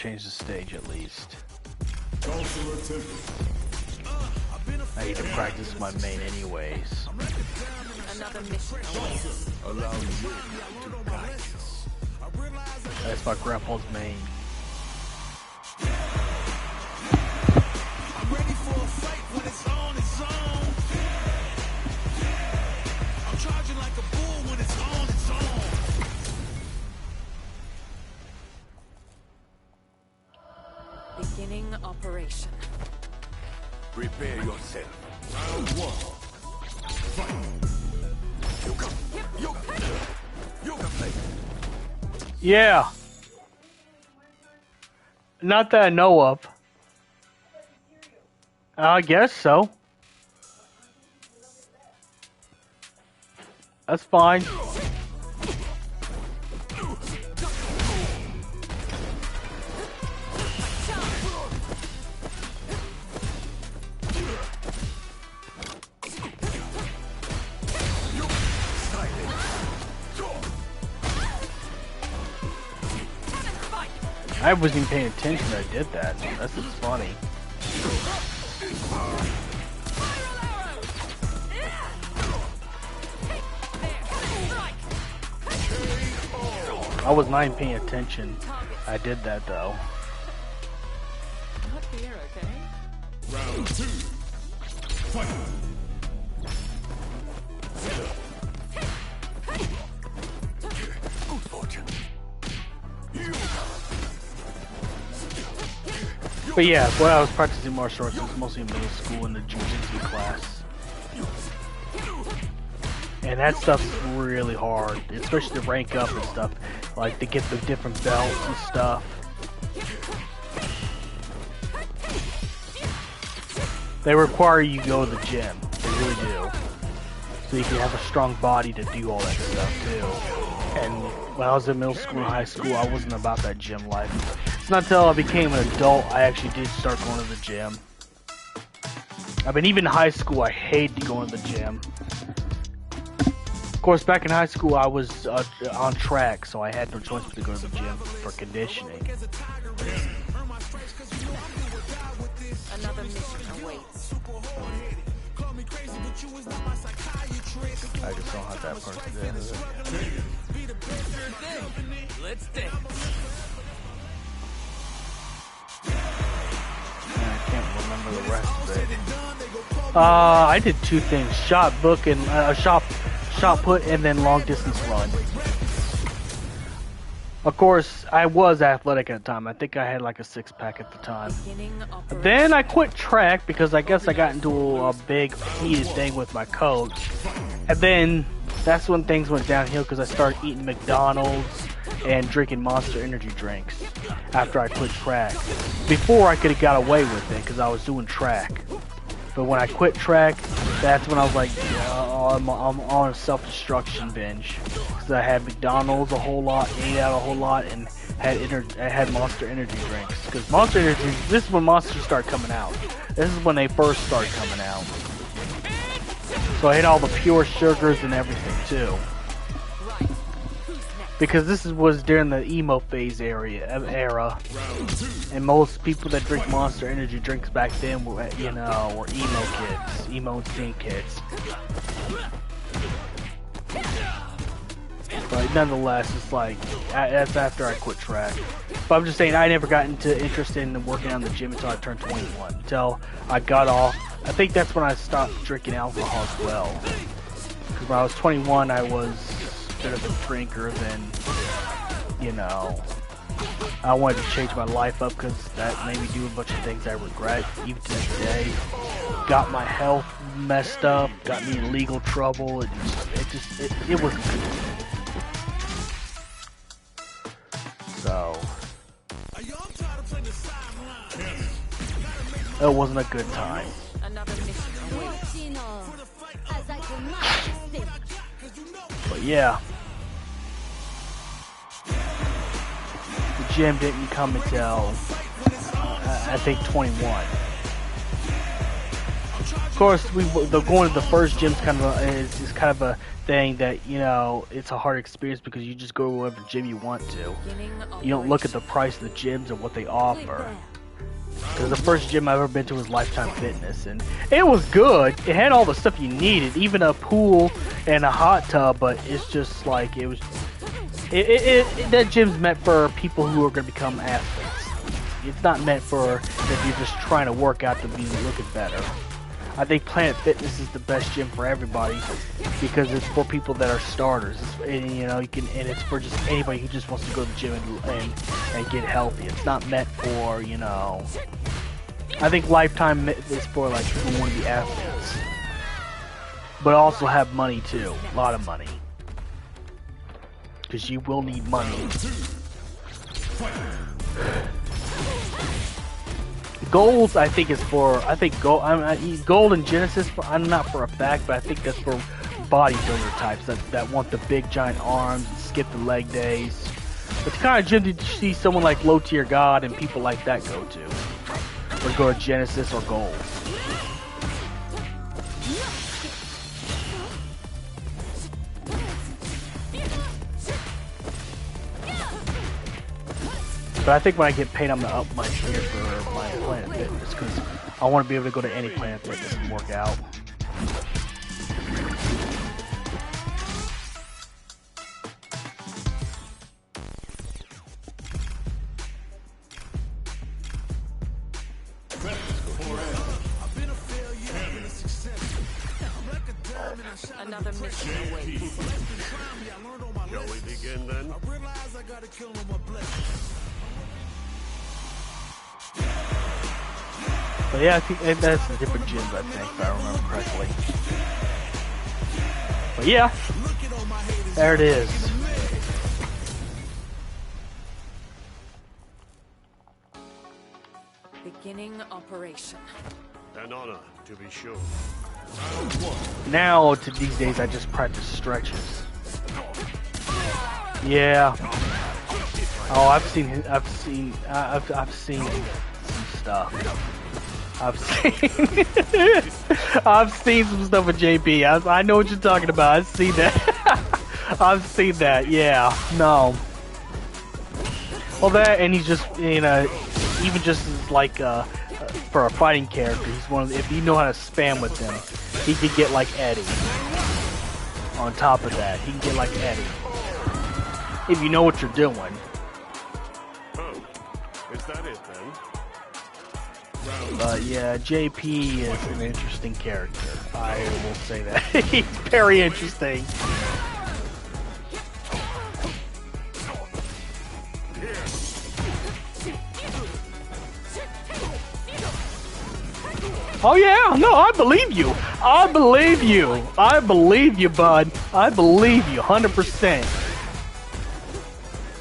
change the stage at least. I need to practice my main anyways. Another mission awaits. That's my grandpa's main. I'm ready for a fight when it's on its own. I'm charging like a bull when it's on its own. Beginning operation. Prepare yourself. Round one. Fight. You can play. Yeah. Not that I know of. I guess so. That's fine. I wasn't even paying attention when I did that. That's just funny. I was not even paying attention. I did that though. Not here, okay? Round two. Fight. Good fortune. But yeah, when I was practicing martial arts, it was mostly in middle school in the jiu-jitsu class. And that stuff's really hard, especially to rank up and stuff. Like to get the different belts and stuff. They require you to go to the gym. They really do. So you can have a strong body to do all that stuff too. And when I was in middle school and high school, I wasn't about that gym life. It's not until I became an adult I actually did start going to the gym. I mean, even in high school, I hated going to the gym. Of course, back in high school, I was on track, so I had no choice but to go to the gym for conditioning. Another mission awaits. I just don't have that person there. Let's dance. I can't remember the rest of it. I did two things: shot book and shot put, and then long distance run. Of course, I was athletic at the time. I think I had like a six-pack at the time. Beginning operation. Then I quit track because I guess I got into a big heated thing with my coach. And then that's when things went downhill because I started eating McDonald's and drinking Monster energy drinks after I quit track. Before I could have got away with it because I was doing track. But when I quit track, that's when I was like, I'm on a self-destruction binge. Because I had McDonald's a whole lot, ate out a whole lot, and had Monster energy drinks. Because Monster energy, this is when Monsters start coming out. This is when they first started coming out. So I had all the pure sugars and everything too. Because this was during the emo phase era, and most people that drink Monster energy drinks back then were, were emo kids, emo and teen kids. But nonetheless, it's like that's after I quit track. But I'm just saying, I never got interested in working on the gym until I turned 21. Until I got off. I think that's when I stopped drinking alcohol as well. Because when I was 21, I was a bit of a drinker. Then, I wanted to change my life up because that made me do a bunch of things I regret, even to this day. Got my health messed up, got me in legal trouble. It wasn't good. So, it wasn't a good time. Another mission awaits. But yeah, the gym didn't come until I think 21. Of course, the going to the first gym's kind of is kind of a thing that, you know, it's a hard experience because you just go to whatever gym you want to. You don't look at the price of the gyms and what they offer. Because the first gym I've ever been to was Lifetime Fitness, and it was good. It had all the stuff you needed, even a pool and a hot tub. But it's just like that gym's meant for people who are going to become athletes. It's not meant for if you're just trying to work out to be looking better. I think Planet Fitness is the best gym for everybody because it's for people that are starters. And it's for just anybody who just wants to go to the gym and get healthy. It's not meant for, you know. I think Lifetime is for like people who want to be athletes, but also have money too, a lot of money, because you will need money. Gold, I think, is for, Gold and Genesis, I'm not for a fact, but I think that's for bodybuilder types that want the big giant arms and skip the leg days. But the kind of gym that you see someone like Low Tier God and people like that go to. Or go to Genesis or Gold. But I think when I get paid, I'm gonna up my tier for my Planet Fitness because I want to be able to go to any Planet Fitness and work out. Another mission awaits. Shall we begin then? I realize I gotta kill him with blessings. But yeah, I think that's the different gyms, I think, if I remember correctly. But yeah, there it is. Beginning operation. An honor, to be sure. Now, to these days, I just practice stretches. Yeah. Oh, I've seen some stuff. I've seen some stuff with JP. I know what you're talking about. I've seen that. I've seen that. Yeah. No. Well, that, and he's just, you know, even just like for a fighting character, he's one of the, if you know how to spam with him, he could get like Eddie. On top of that, he can get like Eddie. If you know what you're doing. Oh, is that it then? But yeah, JP is an interesting character. I will say that. He's very interesting. Oh yeah, no, I believe you. I believe you. I believe you, bud. I believe you, 100%.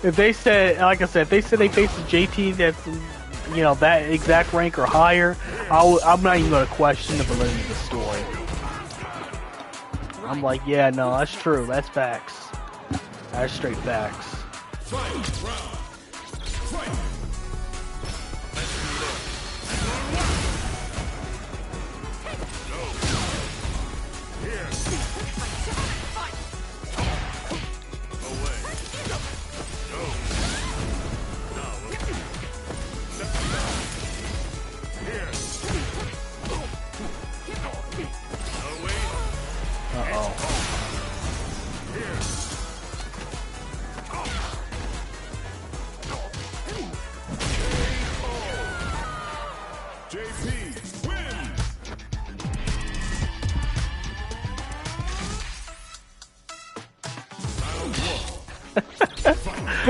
If they said, like I said, if they said they faced a JT that's, you know, that exact rank or higher, I'm not even going to question the validity of the story. I'm like, yeah, no, that's true. That's facts. That's straight facts.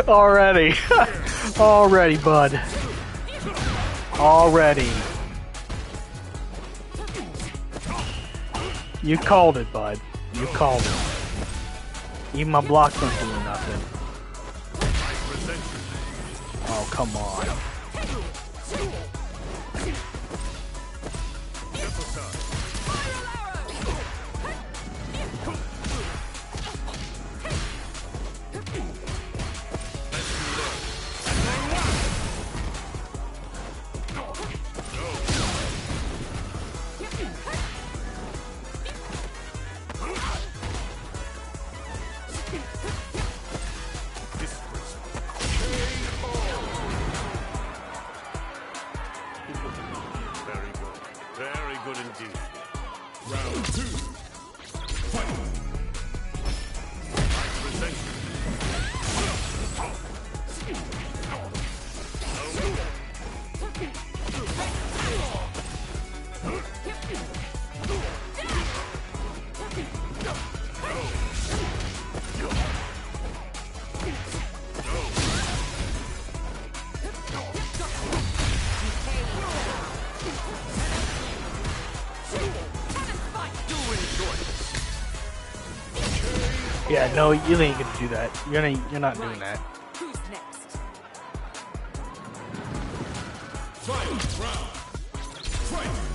Already. Already, bud. Already. You called it, bud. You called it. Even my blocks don't do nothing. Oh, come on. good indeed. Round 2. Fight. I present Yeah, no, you ain't gonna do that. You're not doing that. Who's next? Fight. Round. Fight.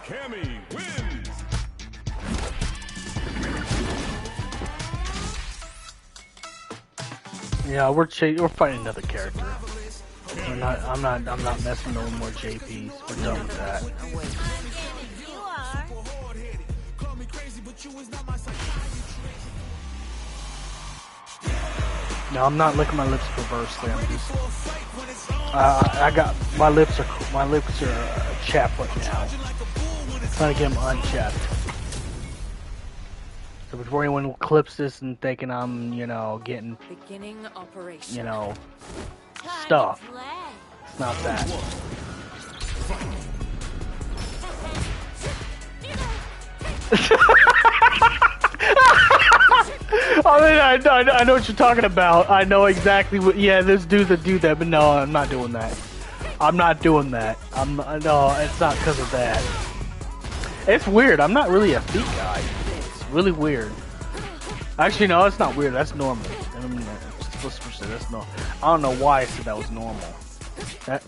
Cammy wins. Yeah, we're fighting another character. I'm not messing no more JPs. We're done with that. You are. No, I'm not licking my lips perversely. I'm just, I got my lips are chapped right now. Trying to get them unchapped. So before anyone clips this and thinking I'm, getting, Beginning operation. Time stuff. to play. It's not that. I know what you're talking about. I know exactly what. Yeah, there's dudes that do that, but no, I'm not doing that. I'm not doing that. No, it's not because of that. It's weird. I'm not really a feet guy. It's really weird. Actually, no, it's not weird. That's normal. I mean, that's no. I don't know why I said that was normal. That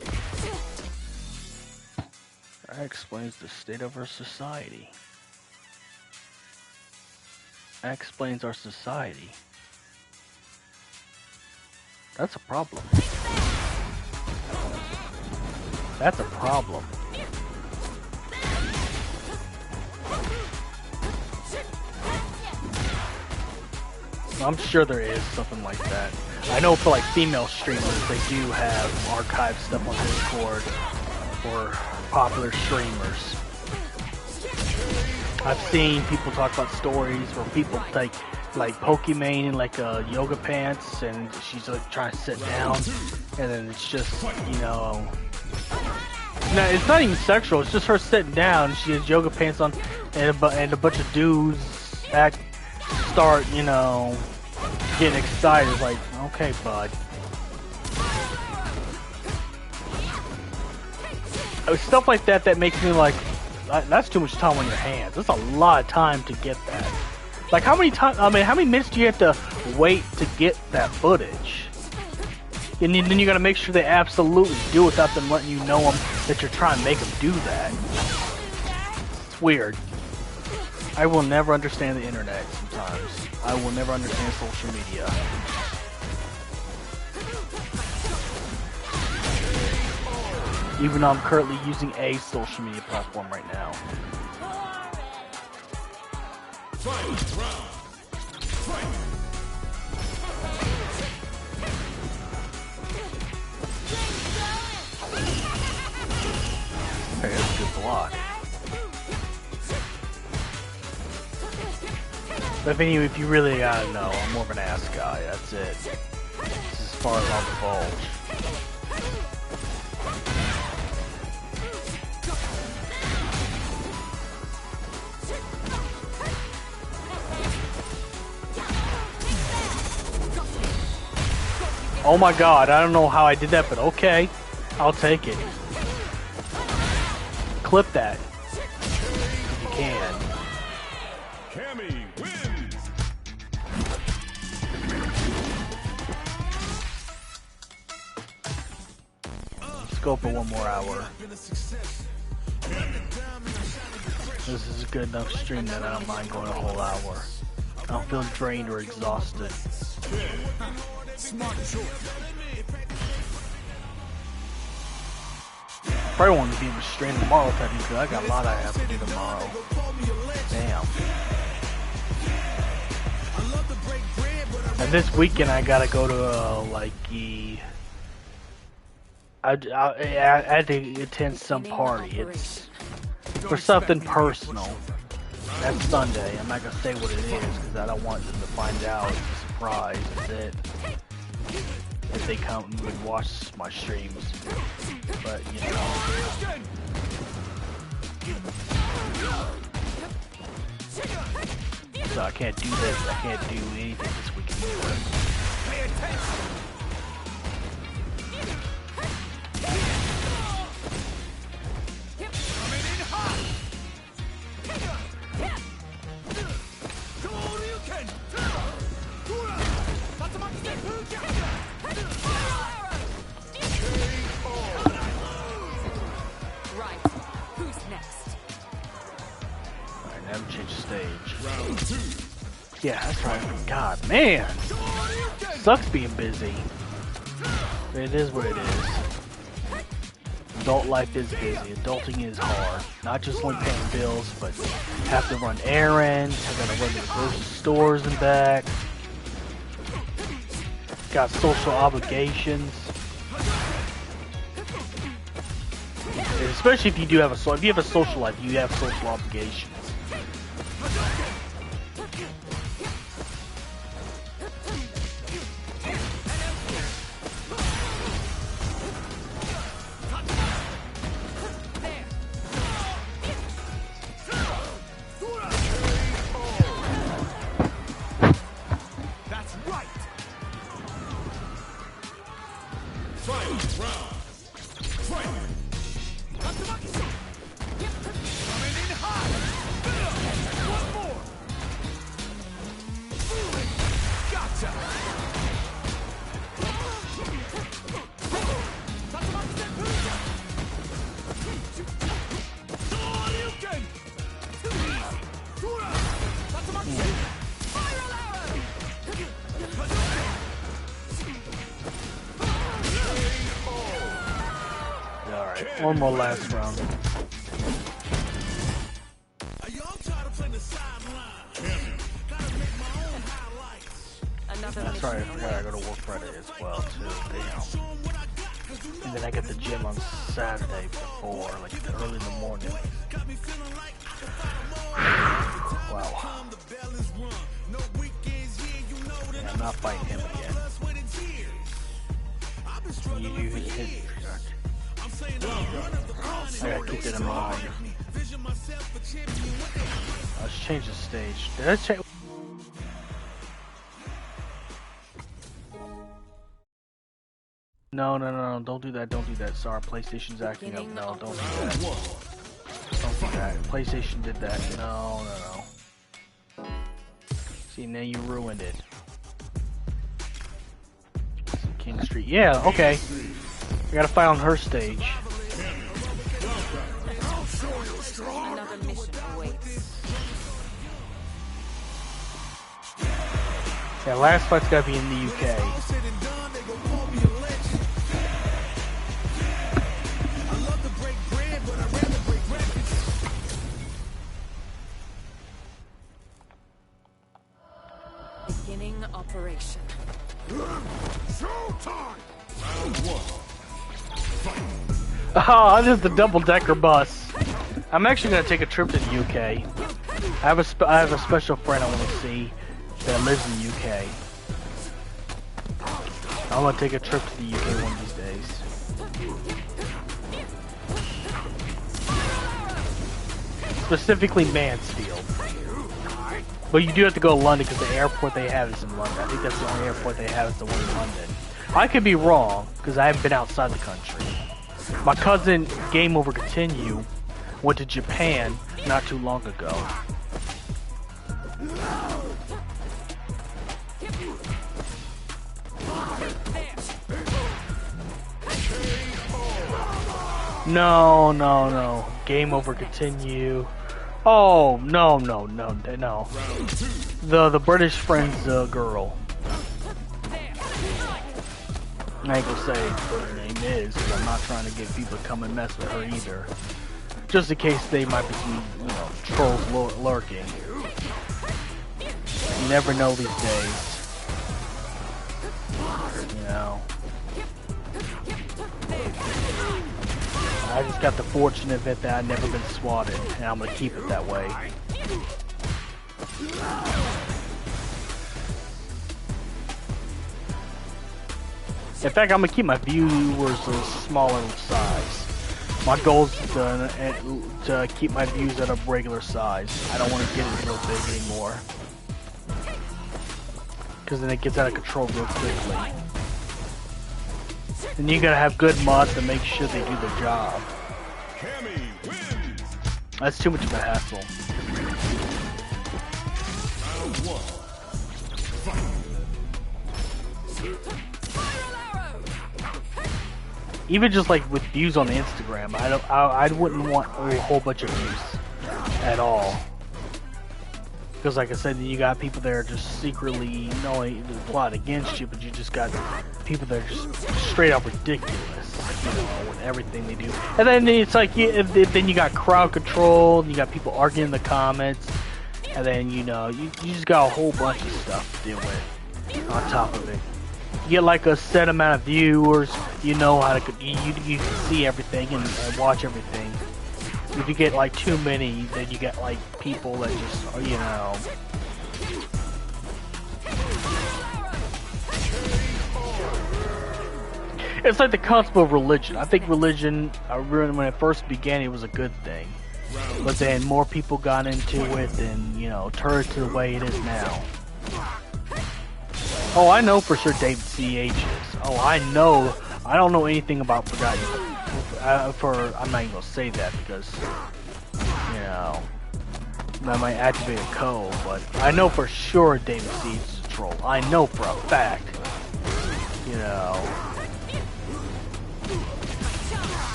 explains the state of our society. That explains our society. That's a problem. That's a problem. I'm sure there is something like that. I know for like female streamers, they do have archived stuff on Discord for popular streamers. I've seen people talk about stories where people take like Pokimane in like yoga pants and she's like trying to sit down and then it's just, no, it's not even sexual, it's just her sitting down, she has yoga pants on and a bunch of dudes start, getting excited, like, okay, bud. Stuff like that makes me like, that's too much time on your hands. That's a lot of time to get that. Like, how many minutes do you have to wait to get that footage? And then you gotta make sure they absolutely do it without them letting you know that you're trying to make them do that. It's weird. I will never understand the internet sometimes. I will never understand social media. Even though I'm currently using a social media platform right now. Hey, that's a good block. But if you really gotta know, I'm more of an ass guy, that's it. This is as far as I'll divulge. Oh my god, I don't know how I did that, but okay. I'll take it. Clip that. If you can. Cammy wins. go for one more hour. This is a good enough stream that I don't mind going a whole hour. I don't feel drained or exhausted. Probably won't be able to stream tomorrow technically. I got a lot I have to do tomorrow. Damn. And this weekend I gotta go to like I had to attend some party. It's for something personal. That's Sunday. I'm not gonna say what it is because I don't want them to find out. It's a surprise. That's it. If they come and watch my streams, but you know. So I can't do this. I can't do anything this weekend. Pay attention. Yeah, that's right. God, man. Sucks being busy. It is what it is. Adult life is busy. Adulting is hard. Not just only paying bills, but have to run errands, have to run to the grocery stores and back. Got social obligations. And especially if you do have a social life, you have social obligations. One more last round. That's right, I forgot I go to work Friday as well too. Damn. And then I get the gym on Saturday before, like early in the morning. Wow. And I'm not fighting him again. You hit me. I gotta keep it in mind. Let's change the stage. Did I change? No, don't do that, don't do that. Sorry, PlayStation's acting up. No, don't do that. Don't do that. PlayStation did that. No. See, now you ruined it. King Street. Yeah, okay. I gotta fight on her stage. Another mission awaits. Yeah, last fight's gotta be in the UK. Beginning operation. Showtime! Round one. Oh, this is the double-decker bus. I'm actually gonna take a trip to the UK. I have a special friend I want to see that lives in the UK. I want to take a trip to the UK one of these days. Specifically Mansfield. But you do have to go to London because the airport they have is in London. I think that's the only airport they have is the one in London. I could be wrong because I haven't been outside the country. My cousin, Game Over Continue, went to Japan not too long ago. No, no, no. Game over, continue. Oh, no, no, no, no. The British friend's girl. I ain't gonna say what her name is, because I'm not trying to get people to come and mess with her either. Just in case they might be some, trolls lurking. You never know these days. You know. I just got the fortunate bit that I've never been swatted, and I'm gonna keep it that way. In fact, I'm gonna keep my viewers a smaller size. My goal is to keep my views at a regular size. I don't want to get it real big anymore, because then it gets out of control real quickly. And you gotta have good mods to make sure they do their job. That's too much of a hassle. Even just like with views on Instagram, I wouldn't want a whole bunch of views at all. Because like I said, you got people that are just secretly knowing the plot against you, but you just got people that are just straight up ridiculous, with everything they do. And then it's like, then you got crowd control, and you got people arguing in the comments, and then you just got a whole bunch of stuff to deal with on top of it. You get like a set amount of viewers, you know how to, you can see everything and watch everything. If you get like too many, then you get like people that just, It's like the concept of religion. I think religion, when it first began, it was a good thing. But then more people got into it and, turned to the way it is now. Oh, I know for sure David CH is. Oh, I know. I don't know anything about Forgotten. I'm not even gonna say that because, that might activate a code. But I know for sure David CH is a troll. I know for a fact.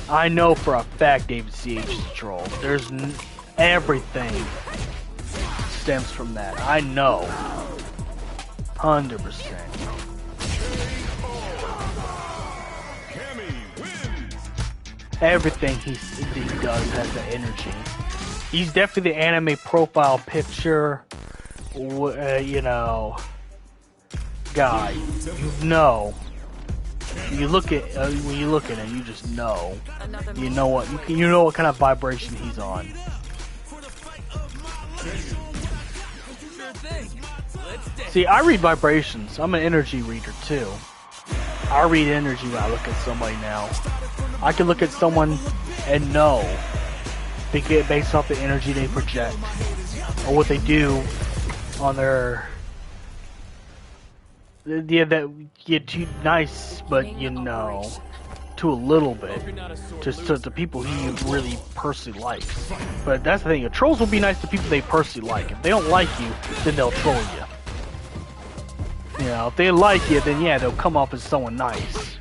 I know for a fact David CH is a troll. There's everything stems from that. I know. 100%. Everything he does has the energy. He's definitely the anime profile picture, guy. You look at when you look at him, you just know. You know what kind of vibration he's on. See, I read vibrations. I'm an energy reader too. I read energy when I look at somebody now. I can look at someone and know based off the energy they project or what they do on their. Yeah, that get too nice, but to a little bit, just to the people he really personally likes. But that's the thing. Trolls will be nice to people they personally like. If they don't like you, then they'll troll you. If they like you, then yeah, they'll come off as someone nice.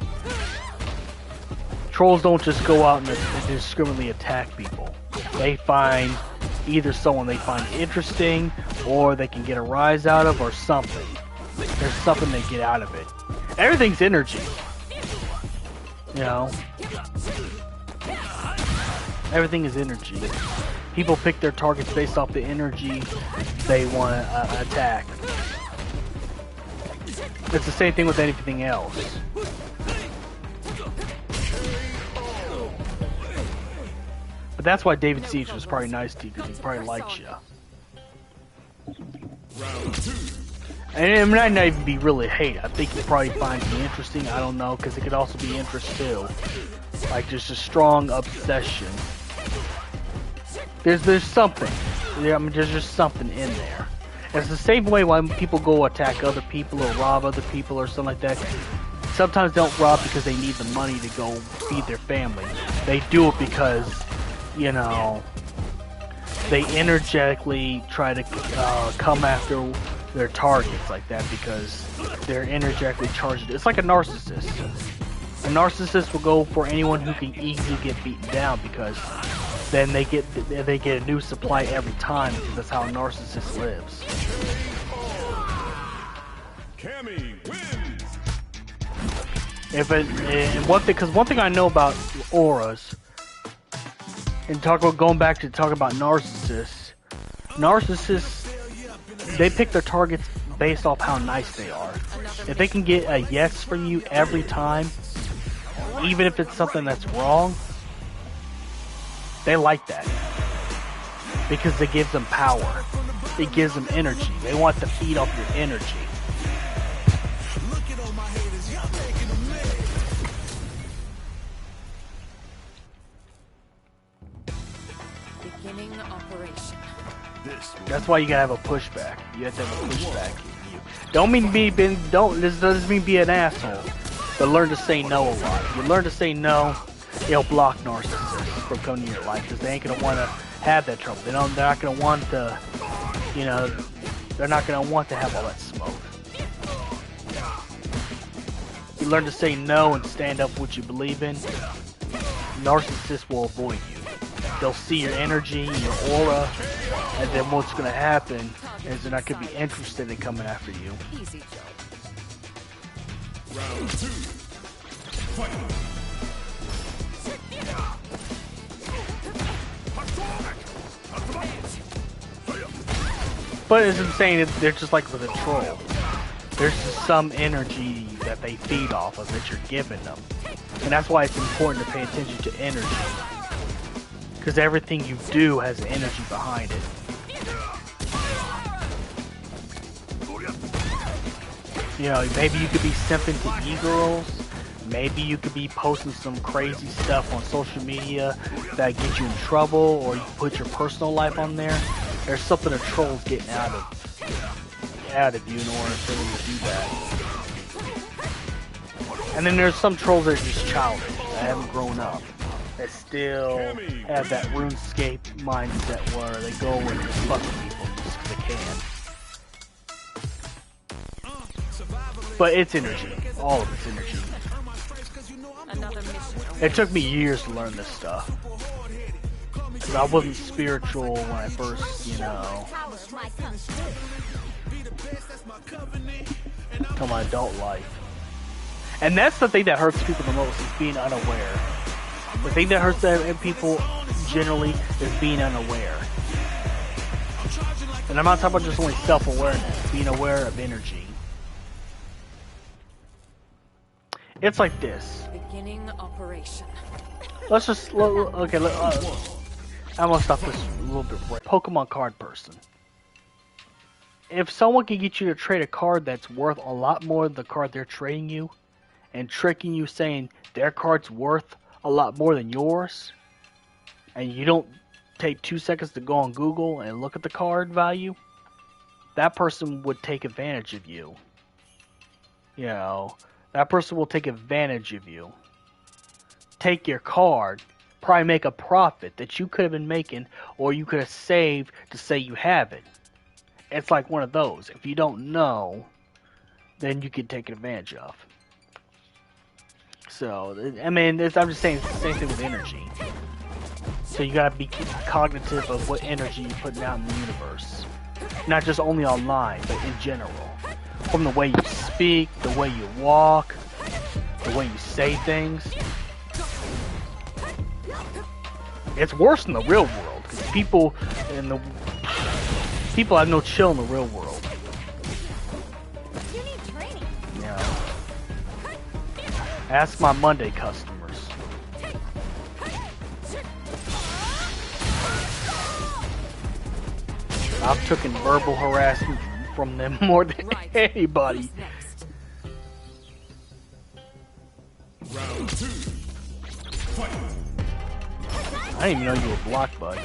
Trolls don't just go out and indiscriminately attack people. They find either someone they find interesting, or they can get a rise out of, or something. There's something they get out of it. Everything's energy. Everything is energy. People pick their targets based off the energy they want to attack. It's the same thing with anything else. But that's why David Siege was probably nice to you, because he probably likes you. And it might not even be really hate. I think he probably finds me interesting. I don't know, because it could also be interest too. Like just a strong obsession. There's something. There's just something in there. It's the same way when people go attack other people or rob other people or something like that. Sometimes they don't rob because they need the money to go feed their family. They do it because, they energetically try to come after their targets like that because they're energetically charged. It's like a narcissist. A narcissist will go for anyone who can easily get beaten down because then they get a new supply every time. Because that's how a narcissist lives. Cammy wins. And one thing I know about auras, and going back to talk about narcissists, they pick their targets based off how nice they are. If they can get a yes from you every time, even if it's something that's wrong, they like that. Because it gives them power. It gives them energy. They want to feed off your energy. Beginning operation. That's why you gotta have a pushback. You have to have a pushback. This doesn't mean be an asshole. But learn to say no a lot. If you learn to say no, it'll block narcissists from coming to your life because they ain't gonna want to have that trouble. They're not gonna want to, they're not gonna want to have all that smoke. You learn to say no and stand up for what you believe in. Narcissists will avoid you. They'll see your energy, your aura, and then what's gonna happen is they're not gonna be interested in coming after you. Easy job. Round 2. Fight. But as I'm saying, they're just like with a troll. There's just some energy that they feed off of that you're giving them. And that's why it's important to pay attention to energy. Because everything you do has energy behind it. Maybe you could be simping to e-girls. Maybe you could be posting some crazy stuff on social media that get you in trouble, or you put your personal life on there. There's something a troll's getting out of you in order for them to do that. And then there's some trolls that are just childish, that haven't grown up, that still have that RuneScape mindset where they go and just fuck with people just because they can. But it's energy. All of it's energy. Another mission. It took me years to learn this stuff. Because I wasn't spiritual when I first, to my adult life. And that's the thing that hurts people the most, is being unaware. The thing that hurts people generally is being unaware. And I'm not talking about just only self-awareness, being aware of energy. It's like this. Beginning operation. Let's just okay. I'm gonna stop this a little bit. Pokemon card person. If someone can get you to trade a card that's worth a lot more than the card they're trading you, and tricking you saying their card's worth a lot more than yours, and you don't take 2 seconds to go on Google and look at the card value, that person would take advantage of you. That person will take advantage of you. Take your card, probably make a profit that you could have been making, or you could have saved to say you have it. It's like one of those. If you don't know, then you can take advantage of. So, I'm just saying it's the same thing with energy. So you gotta be cognitive of what energy you're putting out in the universe. Not just only online, but in general. From the way you speak, the way you walk, the way you say things. It's worse in the real world, because people have no chill in the real world. You need training. Yeah. Ask my Monday customers. I've taken verbal harassment from them more than anybody. Round 2. Fight. I didn't even know you were blocked, bud.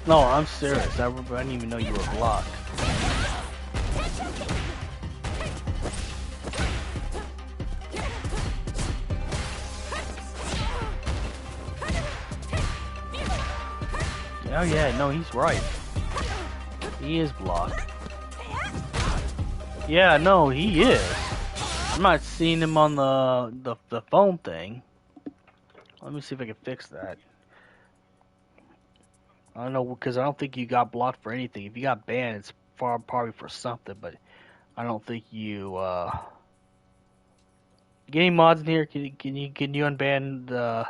No, I'm serious. I didn't even know you were blocked. Oh yeah, no, he's right. He is blocked. Yeah, no, he is. I'm not seen him on the phone thing. Let me see if I can fix that. I don't know, because I don't think you got blocked for anything. If you got banned, it's probably for something, but I don't think you, get any mods in here? Can you unban the,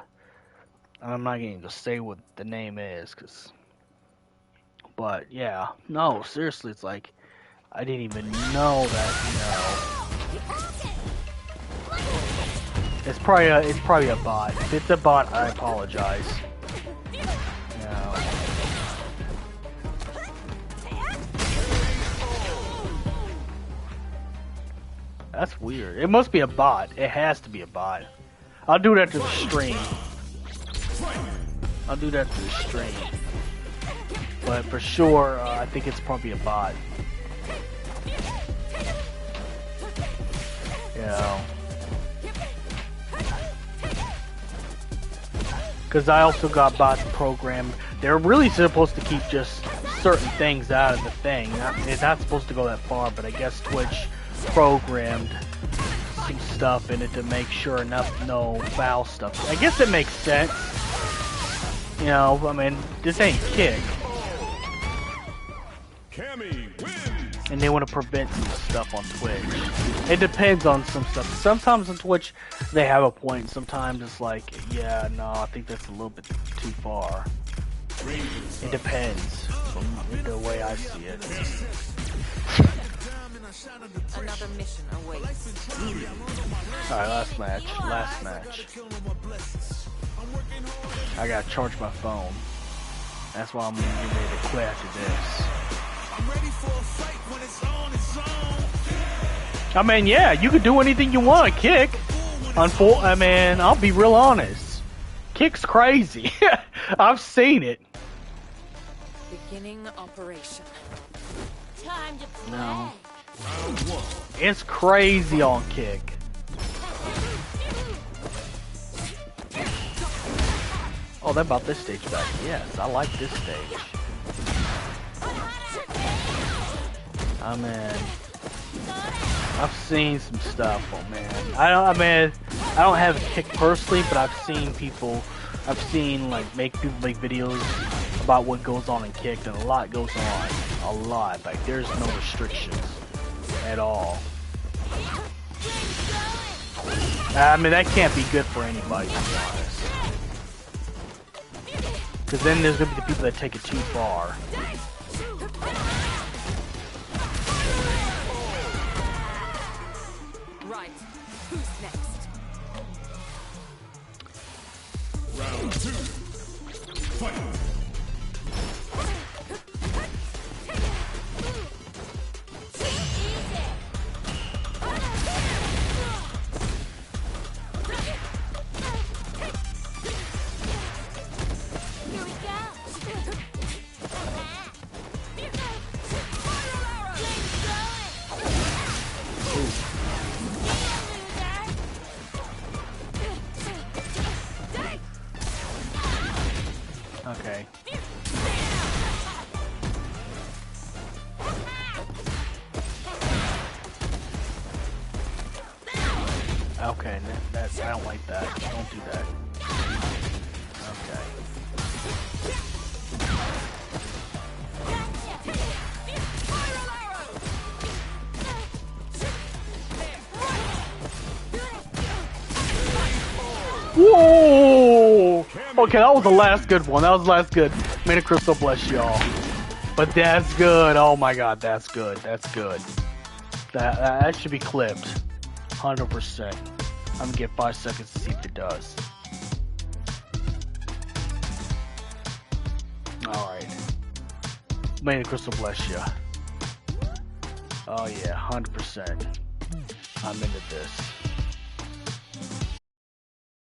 I'm not going to say what the name is, but yeah, no, seriously, it's like, I didn't even know that, It's probably a bot. If it's a bot, I apologize. That's weird. It must be a bot. It has to be a bot. I'll do that to the stream. But for sure, I think it's probably a bot. Because I also got bots programmed. They're really supposed to keep just certain things out of the thing. It's not supposed to go that far, but I guess Twitch programmed some stuff in it to make sure no foul stuff. I guess it makes sense. I mean, this ain't Kick. And they want to prevent some stuff on Twitch. It depends on some stuff. Sometimes on Twitch, they have a point. Sometimes it's like, yeah, no, I think that's a little bit too far. It depends from the way I see it. Another mission awaits. Alright, last match. I gotta charge my phone. That's why I'm gonna get ready to quit after this. I mean, yeah, you could do anything you want, Kick. I mean, I'll be real honest. Kick's crazy. I've seen it. Beginning operation. Time to play. No. It's crazy on Kick. Oh, they brought this stage back. Yes, I like this stage. I mean, I've seen some stuff. Oh man, I don't have Kick personally, but I've seen people. I've seen people make videos about what goes on in Kick, and a lot goes on. A lot. Like there's no restrictions at all. I mean, that can't be good for anybody, to be honest. Because then there's gonna be the people that take it too far. Right. Who's next? Round 2. Fight. Okay. Okay, I don't like that. Don't do that. Okay. Whoa! Okay, that was the last good one. That was the last good. May the crystal bless y'all. But that's good. Oh my god, that's good. That's good. That should be clipped. 100%. I'm gonna get 5 seconds to see if it does. Alright. May the crystal bless ya. Oh yeah, 100%. I'm into this.